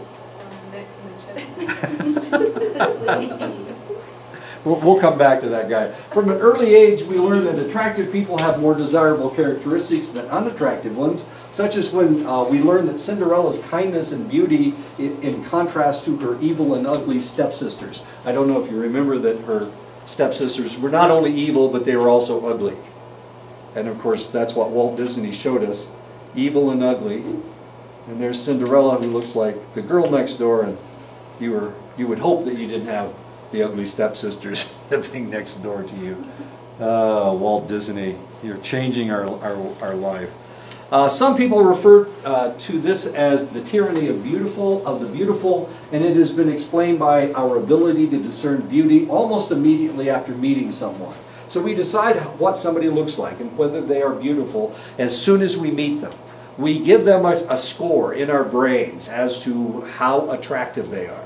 We'll come back to that guy. From an early age, we learn that attractive people have more desirable characteristics than unattractive ones, such as when we learn that Cinderella's kindness and beauty in contrast to her evil and ugly stepsisters. I don't know if you remember that her stepsisters were not only evil, but they were also ugly. And of course, that's what Walt Disney showed us, evil and ugly. And there's Cinderella, who looks like the girl next door, and you would hope that you didn't have the ugly stepsisters living next door to you. Walt Disney, you're changing our life. Some people refer to this as the tyranny of the beautiful, and it has been explained by our ability to discern beauty almost immediately after meeting someone. So we decide what somebody looks like and whether they are beautiful as soon as we meet them. We give them a score in our brains as to how attractive they are.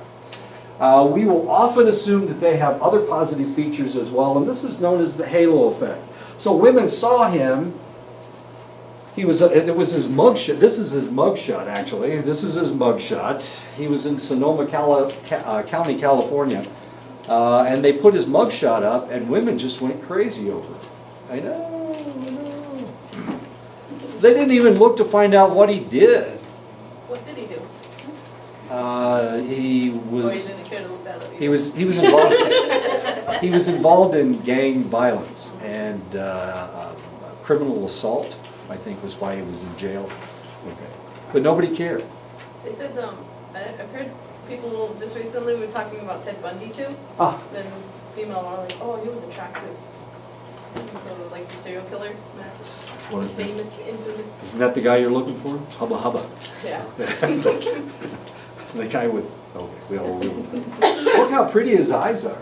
We will often assume that they have other positive features as well, and this is known as the halo effect. So women saw him. It was his mugshot. This is his mugshot, actually. This is his mugshot. He was in Sonoma County, California, and they put his mugshot up, and women just went crazy over it. I know. They didn't even look to find out what he did. What did he do? He Or you was. didn't care to look that up? He was involved. He was involved in gang violence and criminal assault, I think was why he was in jail. Okay. But nobody cared. They said, I've heard people just recently were talking about Ted Bundy too. Ah, Then female are like, oh, he was attractive. So like the serial killer, that's one of the, famous, infamous. isn't that the guy you're looking for? Hubba Hubba. Yeah. The guy with, okay, we all look how pretty his eyes are.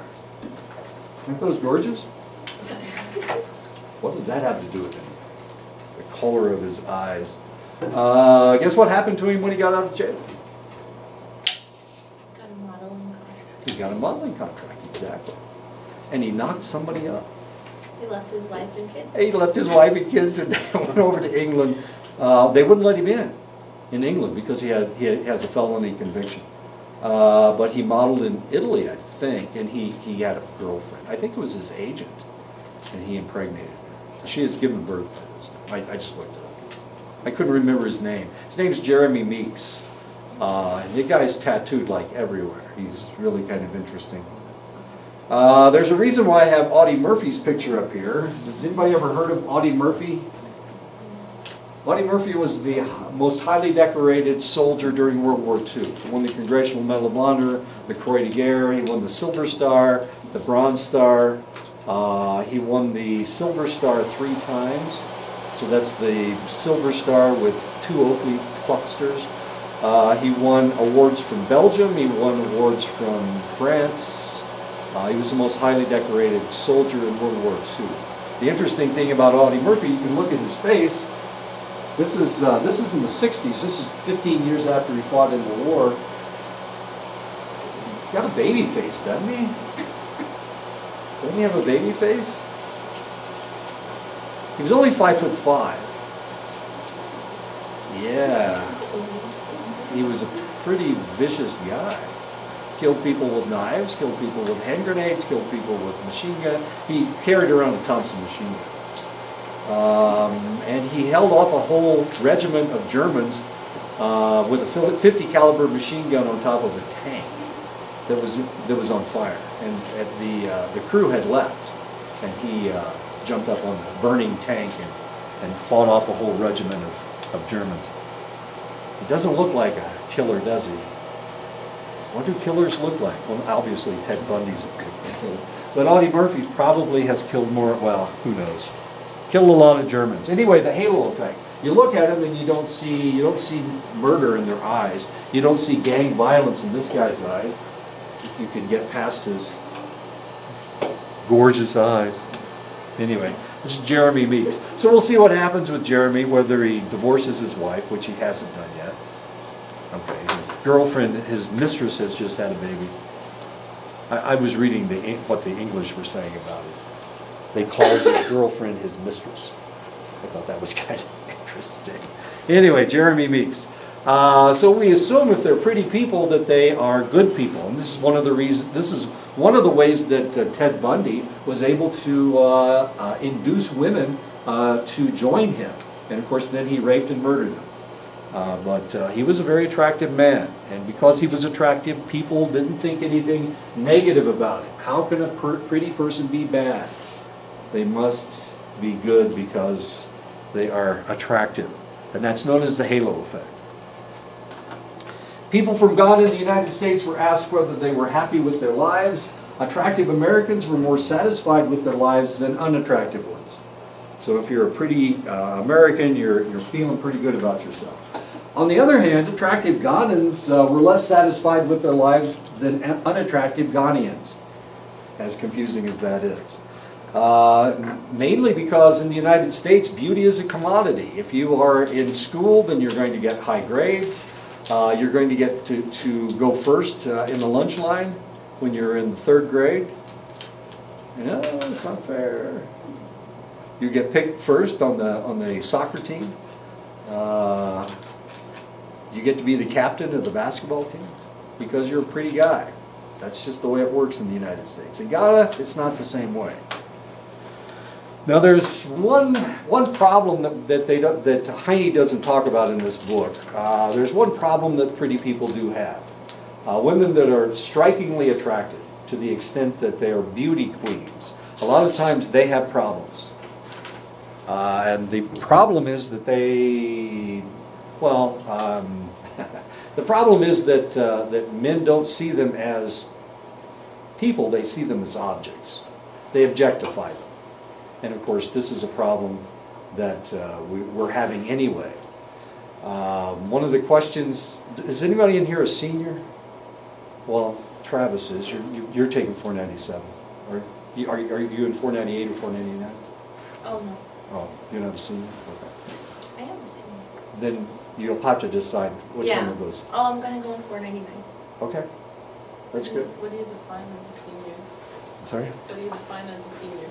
Aren't those gorgeous? What does that have to do with him? The color of his eyes. Guess what happened to him when he got out of jail? Got a modeling contract. He got a modeling contract, exactly. And he knocked somebody up. He left his wife and kids. He left his wife and kids and went over to England. They wouldn't let him in England because he has a felony conviction. But he modeled in Italy, I think, and he had a girlfriend. I think it was his agent, and he impregnated her. She has given birth to this. I just looked it up. I couldn't remember his name. His name's Jeremy Meeks. The guy's tattooed like everywhere. He's really kind of interesting. There's a reason why I have Audie Murphy's picture up here. Has anybody ever heard of Audie Murphy? Audie Murphy was the most highly decorated soldier during World War II. He won the Congressional Medal of Honor, the Croix de Guerre. He won the Silver Star, the Bronze Star. He won the Silver Star 3 times. So that's the Silver Star with 2 oak leaf clusters. He won awards from Belgium. He won awards from France. He was the most highly decorated soldier in World War II. The interesting thing about Audie Murphy, you can look at his face. This is in the 60s. This is 15 years after he fought in the war. He's got a baby face, doesn't he? Doesn't he have a baby face? He was only 5'5". Yeah. He was a pretty vicious guy. Killed people with knives, killed people with hand grenades, killed people with machine gun. He carried around a Thompson machine gun. And he held off a whole regiment of Germans with a 50 caliber machine gun on top of a tank that was on fire. And the crew had left, and he jumped up on the burning tank and fought off a whole regiment of Germans. He doesn't look like a killer, does he? What do killers look like? Well, obviously Ted Bundy's a good killer. But Audie Murphy probably has killed more, well, who knows. Killed a lot of Germans. Anyway, the halo effect. You look at him and you don't see murder in their eyes. You don't see gang violence in this guy's eyes. If you can get past his gorgeous eyes. Anyway, This is Jeremy Meeks. So we'll see what happens with Jeremy, whether he divorces his wife, which he hasn't done yet. Okay, his girlfriend, his mistress has just had a baby. I was reading what the English were saying about it. They called his girlfriend his mistress. I thought that was kind of interesting. Anyway, Jeremy Meeks. So we assume if they're pretty people that they are good people, and this is one of the reasons. This is one of the ways that Ted Bundy was able to induce women to join him, and of course then he raped and murdered them. But he was a very attractive man, and because he was attractive, people didn't think anything negative about him. How can a pretty person be bad? They must be good because they are attractive, and that's known as the halo effect. People from God in the United States were asked whether they were happy with their lives. Attractive Americans were more satisfied with their lives than unattractive ones. So if you're a pretty American, you're feeling pretty good about yourself. On the other hand, attractive Ghanaians were less satisfied with their lives than unattractive Ghanaians, as confusing as that is. Mainly because in the United States, beauty is a commodity. If you are in school, then you're going to get high grades. You're going to get to go first in the lunch line when you're in the 3rd grade. No, it's not fair. You get picked first on the soccer team. You get to be the captain of the basketball team because you're a pretty guy. That's just the way it works in the United States. In Ghana, it's not the same way. Now there's one problem that Heine doesn't talk about in this book. There's one problem that pretty people do have. Women that are strikingly attractive to the extent that they are beauty queens. A lot of times they have problems. And the problem is that the problem is that men don't see them as people, they see them as objects. They objectify them. And of course, this is a problem that we're having anyway. One of the questions, is anybody in here a senior? Well, Travis is. You're taking 497. Are you in 498 or 499? Oh, no. Oh, you're not a senior? Okay. I am a senior. Then you'll have to decide which one of those. Oh, I'm gonna go in 499. Okay, that's good. What do you define as a senior? Sorry? What do you define as a senior?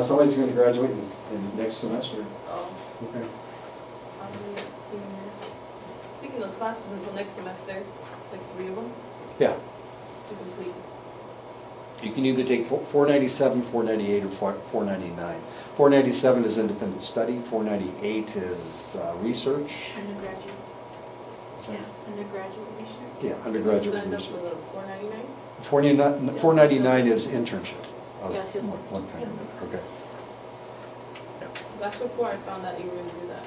Somebody's going to graduate in next semester. Oh, Okay. I'm a senior. Taking those classes until next semester, like 3 of them, Yeah, to complete. you can either take 497, 498, or 499. 497 is independent study, 498 is research. Undergraduate. Sorry? Yeah, undergraduate research. Yeah, undergraduate Signed up research. for the 499? 499 is internship. of Yeah, I feel- one kind of, okay. That's before I found out you were gonna do that.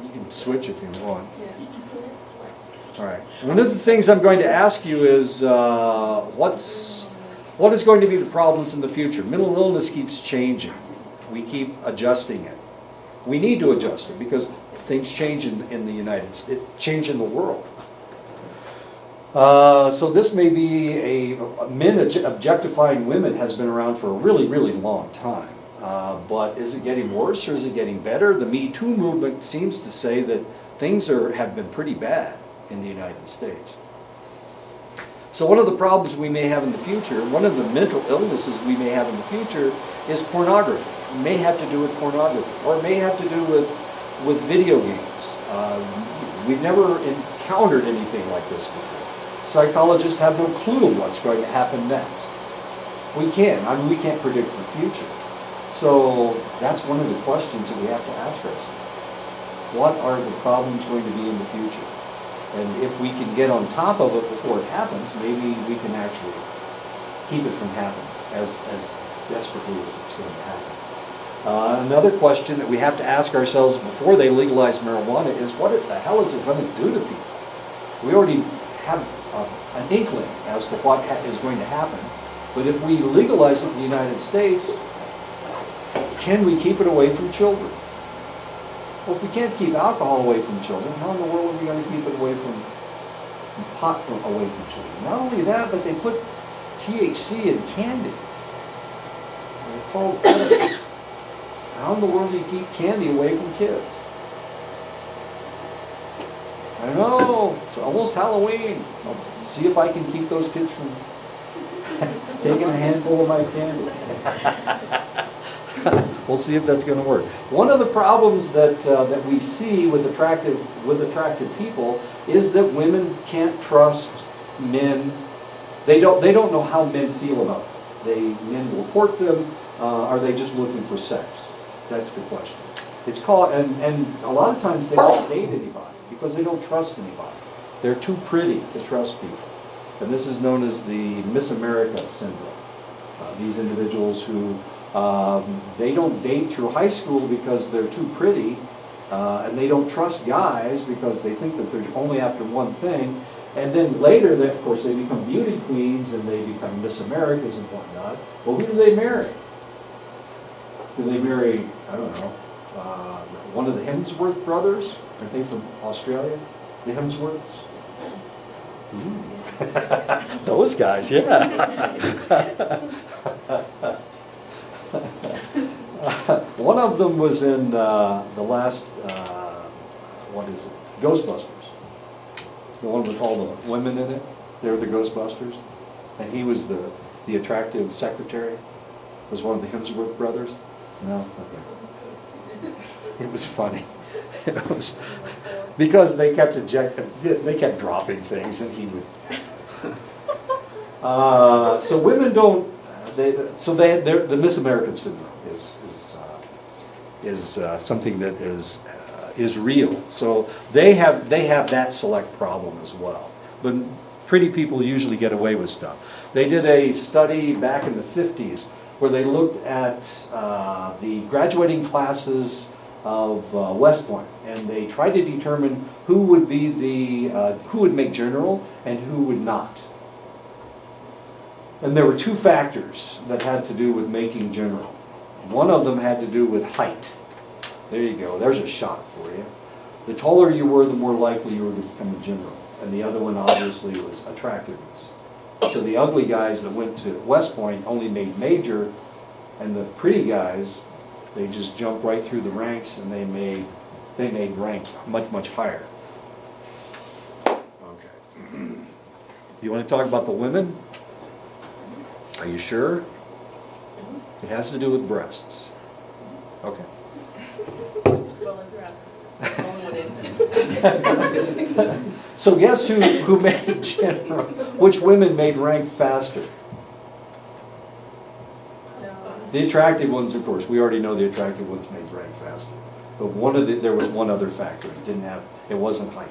You can switch if you want. Yeah. All right. One of the things I'm going to ask you is what is going to be the problems in the future? Mental illness keeps changing. We keep adjusting it. We need to adjust it because things change in the United States, change in the world. So this may be men objectifying women has been around for a really, really long time. But is it getting worse or is it getting better? The Me Too movement seems to say that things have been pretty bad in the United States. So one of the problems we may have in the future, one of the mental illnesses we may have in the future is pornography. It may have to do with pornography, or it may have to do with video games. We've never encountered anything like this before. Psychologists have no clue what's going to happen next. We can't predict the future. So that's one of the questions that we have to ask ourselves. What are the problems going to be in the future? And if we can get on top of it before it happens, maybe we can actually keep it from happening as desperately as it's going to happen. Another question that we have to ask ourselves before they legalize marijuana is what the hell is it going to do to people? We already have an inkling as to what is going to happen, but if we legalize it in the United States, can we keep it away from children? Well, if we can't keep alcohol away from children, how in the world are we going to keep it away from pot away from children? Not only that, but they put THC in candy. They're called edibles. How in the world do you keep candy away from kids? I know, it's almost Halloween. I'll see if I can keep those kids from taking a handful of my candy. We'll see if that's going to work. One of the problems that we see with attractive people is that women can't trust men. They don't know how men feel about them. Men will court them. Are they just looking for sex? That's the question. It's called, and a lot of times they don't date anybody because they don't trust anybody. They're too pretty to trust people. And this is known as the Miss America syndrome. These individuals who, they don't date through high school because they're too pretty, and they don't trust guys because they think that they're only after one thing. And then later, of course, they become beauty queens and they become Miss Americas and whatnot. Well, who do they marry? Do they marry, I don't know, one of the Hemsworth brothers? Aren't they from Australia? The Hemsworths? Ooh. Those guys, yeah. One of them was in the last, what is it? Ghostbusters. The one with all the women in it. They were the Ghostbusters. And he was the attractive secretary. Was one of the Hemsworth brothers. No? Okay. It was funny. It was because they kept ejecting, they kept dropping things, and he would. So women don't. The Miss American syndrome is something that is real. So they have that select problem as well. But pretty people usually get away with stuff. They did a study back in the 50s where they looked at the graduating classes of West Point, and they tried to determine who would be who would make general and who would not. And there were two factors that had to do with making general. One of them had to do with height. There you go. There's a shot for you. The taller you were, the more likely you were to become a general. And the other one obviously was attractiveness. So the ugly guys that went to West Point only made major, and the pretty guys, they just jumped right through the ranks and they made rank much higher. Okay. You want to talk about the women? Are you sure? It has to do with breasts. Okay. Well, if you're asking, only one answer. So guess who made general? Which women made rank faster? No. The attractive ones, of course. We already know the attractive ones made rank faster. But there was one other factor. It wasn't height.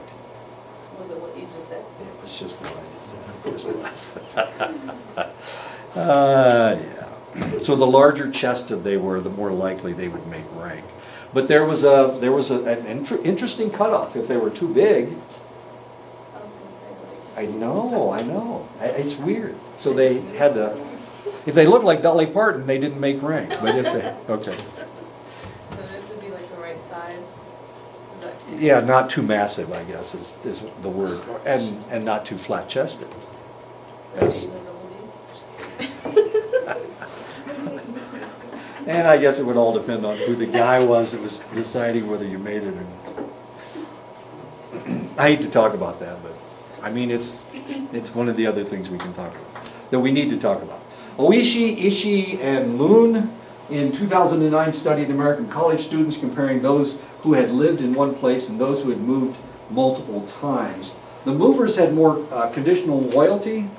Was it what you just said? It was just what I just said. Of course it was. Yeah. So the larger chested they were, the more likely they would make rank. But there was an interesting cutoff. If they were too big, I was gonna say like. I know. It's weird. So they had to. If they looked like Dolly Parton, they didn't make rank. But if they, okay. So it would be like the right size. Is that? Yeah, not too massive, I guess, is the word, and not too flat chested. Yes. Like the oldies? And I guess it would all depend on who the guy was that was deciding whether you made it or not. I hate to talk about that, but I mean, it's one of the other things we can talk about, that we need to talk about. Oishi, Ishii, and Moon in 2009 studied American college students, comparing those who had lived in one place and those who had moved multiple times. The movers had more conditional loyalty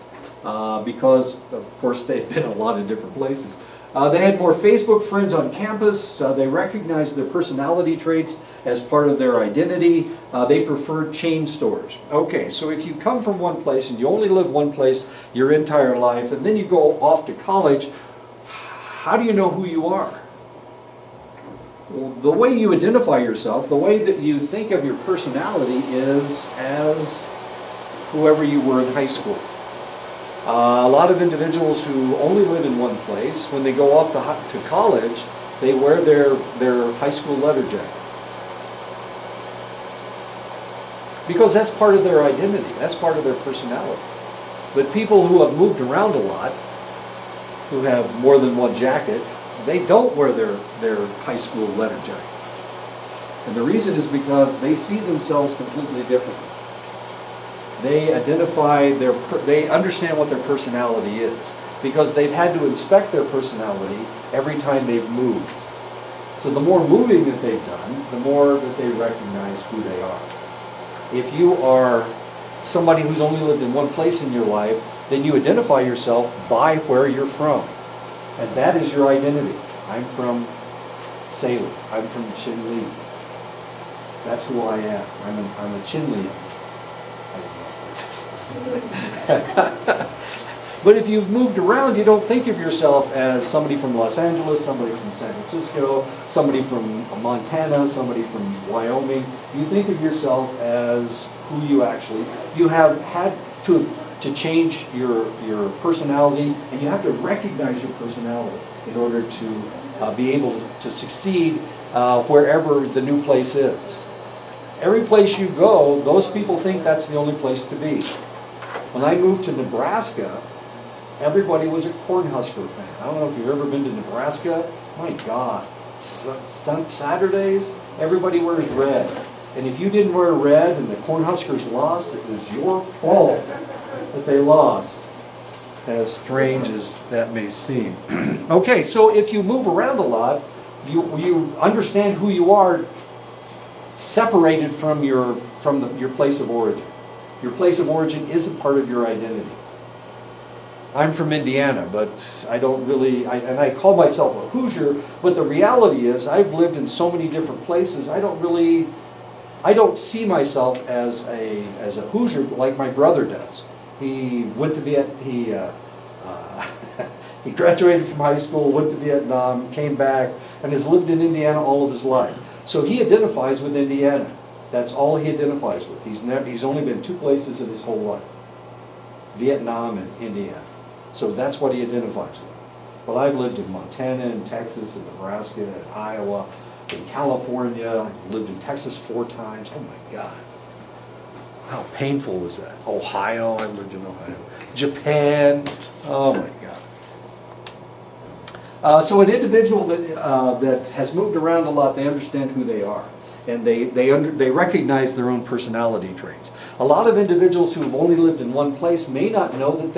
because, of course, they had been in a lot of different places. They had more Facebook friends on campus. They recognized their personality traits as part of their identity. They preferred chain stores. Okay, so if you come from one place and you only live one place your entire life, and then you go off to college, how do you know who you are? Well, the way you identify yourself, the way that you think of your personality is as whoever you were in high school. A lot of individuals who only live in one place, when they go off to college, they wear their high school letter jacket. Because that's part of their identity, that's part of their personality. But people who have moved around a lot, who have more than one jacket, they don't wear their high school letter jacket. And the reason is because they see themselves completely differently. They identify they understand what their personality is because they've had to inspect their personality every time they've moved. So the more moving that they've done, the more that they recognize who they are. If you are somebody who's only lived in one place in your life, then you identify yourself by where you're from. And that is your identity. I'm from Salem. I'm from Chinle. That's who I am. I'm a Chinlean. But if you've moved around, you don't think of yourself as somebody from Los Angeles, somebody from San Francisco, somebody from Montana, somebody from Wyoming. You think of yourself as who you actually. You have had to change your personality, and you have to recognize your personality in order to be able to succeed wherever the new place is. Every place you go, those people think that's the only place to be. When I moved to Nebraska, everybody was a Cornhusker fan. I don't know if you've ever been to Nebraska. My God, Saturdays, everybody wears red. And if you didn't wear red and the Cornhuskers lost, it was your fault that they lost. As strange as that may seem. Okay, so if you move around a lot, you understand who you are separated from your place of origin. Your place of origin isn't part of your identity. I'm from Indiana, but I don't really, and I call myself a Hoosier, but the reality is I've lived in so many different places, I don't see myself as a Hoosier like my brother does. He went to he graduated from high school, went to Vietnam, came back, and has lived in Indiana all of his life. So he identifies with Indiana. That's all he identifies with. He's only been two places in his whole life, Vietnam and Indiana. So that's what he identifies with. Well, I've lived in Montana and Texas and Nebraska and Iowa, in California. I've lived in Texas 4 times. Oh my God. How painful was that? Ohio, I lived in Ohio. Japan, oh my God. So an individual that has moved around a lot, they understand who they are. And they recognize their own personality traits. A lot of individuals who have only lived in one place may not know that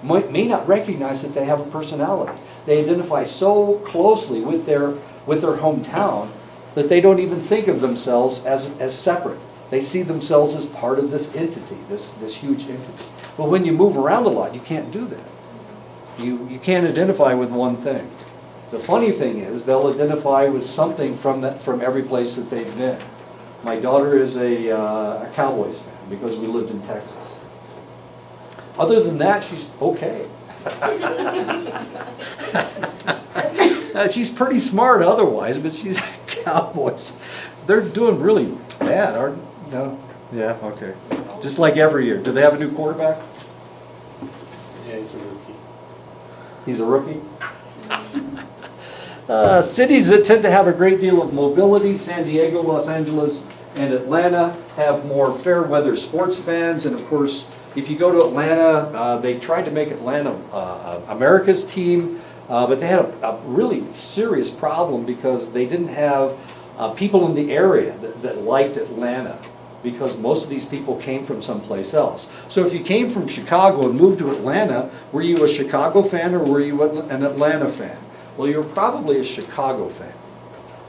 may not recognize that they have a personality. They identify so closely with their hometown that they don't even think of themselves as separate. They see themselves as part of this entity, this huge entity. But when you move around a lot, you can't do that. You can't identify with one thing. The funny thing is, they'll identify with something from every place that they've been. My daughter is a Cowboys fan because we lived in Texas. Other than that, she's okay. She's pretty smart otherwise, but she's a Cowboys. They're doing really bad, aren't they? No? Yeah, okay. Just like every year. Do they have a new quarterback? Yeah, he's a rookie. He's a rookie? Cities that tend to have a great deal of mobility, San Diego, Los Angeles, and Atlanta, have more fair weather sports fans. And of course, if you go to Atlanta, they tried to make Atlanta America's team, but they had a really serious problem because they didn't have people in the area that liked Atlanta, because most of these people came from someplace else. So if you came from Chicago and moved to Atlanta, were you a Chicago fan or were you an Atlanta fan? Well, you're probably a Chicago fan.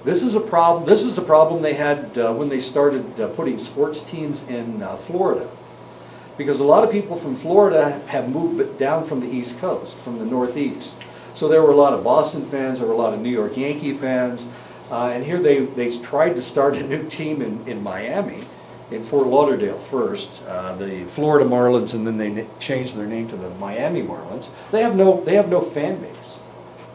This is a problem. This is the problem they had when they started putting sports teams in Florida, because a lot of people from Florida have moved down from the East Coast, from the Northeast. So there were a lot of Boston fans, there were a lot of New York Yankee fans, and here they tried to start a new team in Miami, in Fort Lauderdale first, the Florida Marlins, and then they changed their name to the Miami Marlins. They have no fan base.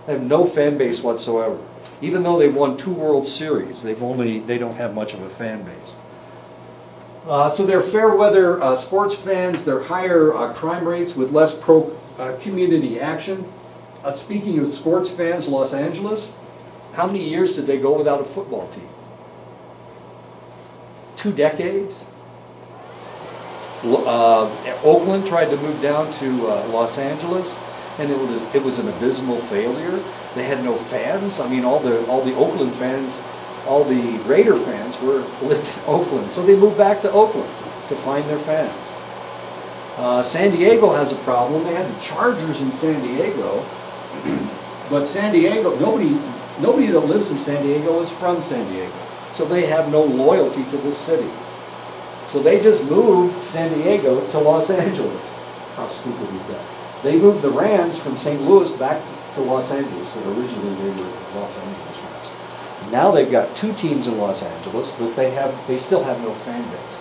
They have no fan base whatsoever. Even though they've won 2 World Series, they don't have much of a fan base. So they're fair weather sports fans. They're higher crime rates with less community action. Speaking of sports fans, Los Angeles, how many years did they go without a football team? 2 decades. Oakland tried to move down to Los Angeles. and it was an abysmal failure. They had no fans. I mean, all the Oakland fans, all the Raider fans lived in Oakland, so they moved back to Oakland to find their fans. San Diego has a problem. They had the Chargers in San Diego, but San Diego, nobody that lives in San Diego is from San Diego, so they have no loyalty to the city. So they just moved San Diego to Los Angeles. How stupid is that? They moved the Rams from St. Louis back to Los Angeles, that originally they were Los Angeles Rams. Now they've got two teams in Los Angeles, but they still have no fan base.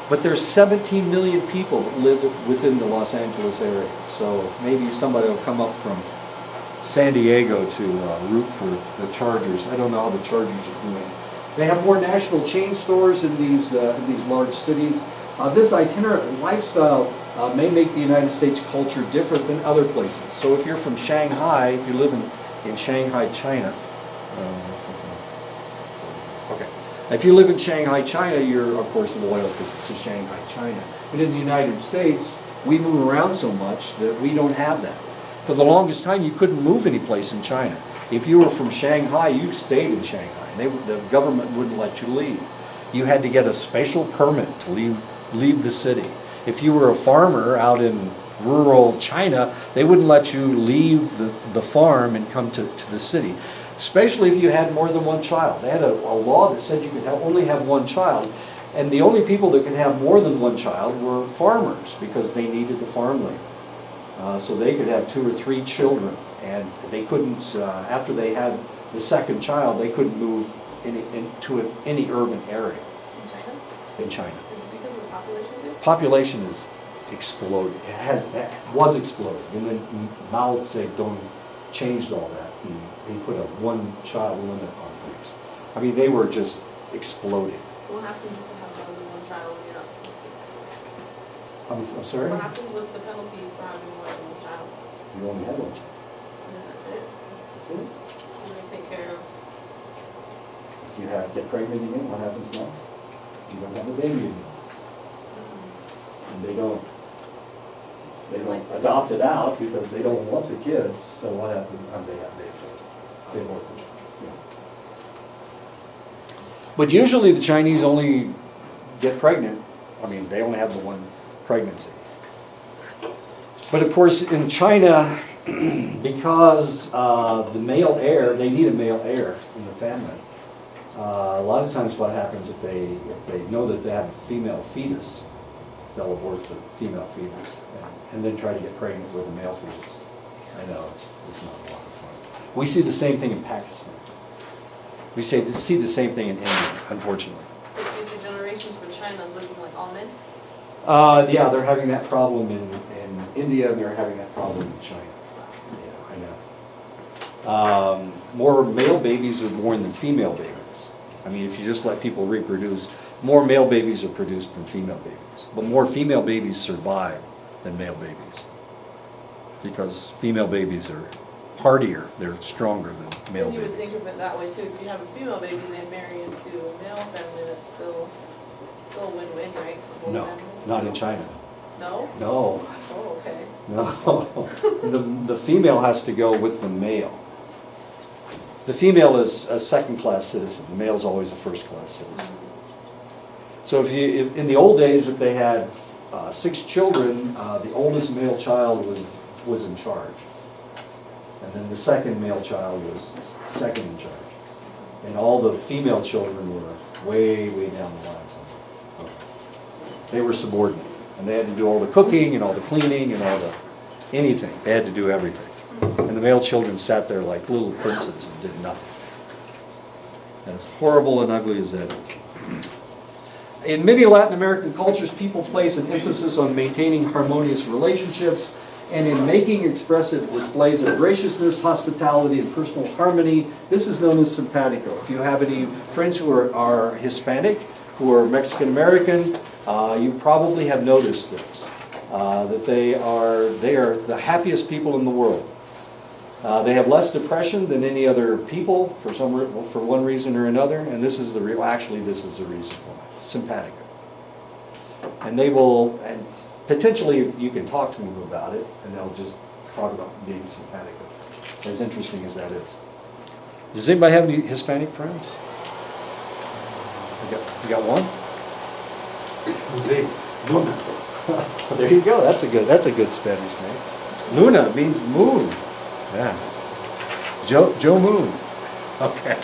But there's 17 million people that live within the Los Angeles area, so maybe somebody will come up from San Diego to root for the Chargers. I don't know how the Chargers are doing. They have more national chain stores in these large cities. This itinerant lifestyle may make the United States culture different than other places. So if you're from Shanghai, if you live in Shanghai, China, okay. If you live in Shanghai, China, you're of course loyal to Shanghai, China. But in the United States, we move around so much that we don't have that. For the longest time, you couldn't move any place in China. If you were from Shanghai, you stayed in Shanghai. The government wouldn't let you leave. You had to get a special permit to leave the city. If you were a farmer out in rural China, they wouldn't let you leave the farm and come to the city, especially if you had more than one child. They had a law that said you could only have one child, and the only people that could have more than one child were farmers because they needed the farmland. So they could have 2 or 3 children, and they couldn't, after they had the second child, they couldn't move into any urban area In China? in China. Is it because of the population too? Population is exploded. It was exploding, and then Mao Zedong changed all that. He put a one-child limit on things. I mean, they were just exploding. So what happens if you have more than one child and you're not supposed to? I'm sorry? What happens, what's the penalty for having more than one child? You only had one child. And then that's it? That's it. So they take care of, If you get pregnant again, what happens next? You don't have a baby anymore. And they don't adopt it out because they don't want the kids. So what happens? They abort them. Yeah. But usually the Chinese only get pregnant. I mean, they only have the one pregnancy. But of course, in China, because the male heir, they need a male heir in the family. A lot of times what happens if they know that they have a female fetus, they'll abort the female fetus and then try to get pregnant with a male fetus. I know, it's not a lot of fun. We see the same thing in Pakistan. We see the same thing in India, unfortunately. so future generations for China is looking like all men? Yeah, they're having that problem in India, and they're having that problem in China. Yeah, I know. More male babies are born than female babies. I mean, if you just let people reproduce, more male babies are produced than female babies. But more female babies survive than male babies. Because female babies are hardier, they're stronger than male Then you would babies. think of it that way too. If you have a female baby and they marry into a male family, that's still a win-win, right? For both No, families? not in China. No? No, Oh, okay. no. The female has to go with the male. The female is a second-class citizen. The male's always a first-class citizen. So if in the old days, if they had 6 children, the oldest male child was in charge, and then the second male child was second in charge, and all the female children were way down the line somewhere. They were subordinate, and they had to do all the cooking and all the cleaning and all the anything. They had to do everything. And the male children sat there like little princes and did nothing. As horrible and ugly as that is. In many Latin American cultures, people place an emphasis on maintaining harmonious relationships and in making expressive displays of graciousness, hospitality, and personal harmony. This is known as simpatico. If you have any friends who are Hispanic, who are Mexican American, you probably have noticed this, that they are the happiest people in the world. They have less depression than any other people for one reason or another, and this is the reason why. Simpatico. And they will, and potentially you can talk to them about it, and they'll just talk about being simpatico, as interesting as that is. Does anybody have any Hispanic friends? You got one? Jose, Luna. There you go. That's a good Spanish name. Luna means moon. Yeah. Joe Moon. Okay.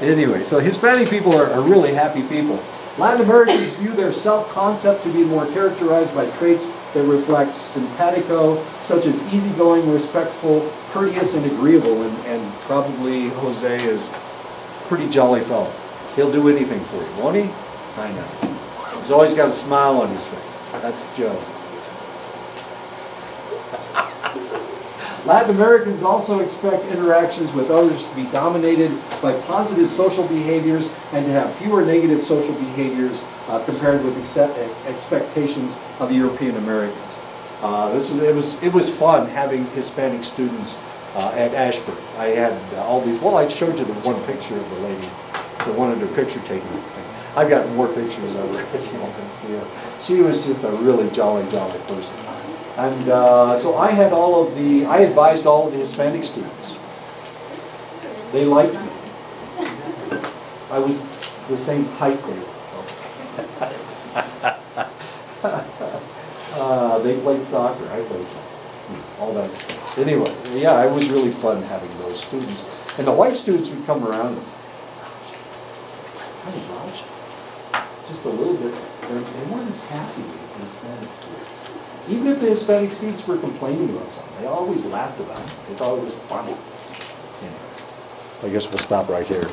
Anyway, so Hispanic people are really happy people. Latin Americans view their self-concept to be more characterized by traits that reflect simpatico, such as easygoing, respectful, courteous, and agreeable. And probably Jose is a pretty jolly fellow. He'll do anything for you, won't he? I know. He's always got a smile on his face. That's Joe. Latin Americans also expect interactions with others to be dominated by positive social behaviors and to have fewer negative social behaviors compared with expectations of European Americans. It was fun having Hispanic students at Ashford. I had all these. Well, I showed you the one picture of the lady, the one in her picture taking thing. I've got more pictures of her if you want to see her. She was just a really jolly person. And so I advised all of the Hispanic students. They liked me. I was the same height they were. They played soccer, I played soccer. All that stuff. Anyway, yeah, it was really fun having those students. And the white students would come around and say, "Honey, Raj," just a little bit. They weren't as happy as the Hispanic students. Even if the Hispanic students were complaining about something, they always laughed about it. They thought it was funny. Anyway, I guess we'll stop right here.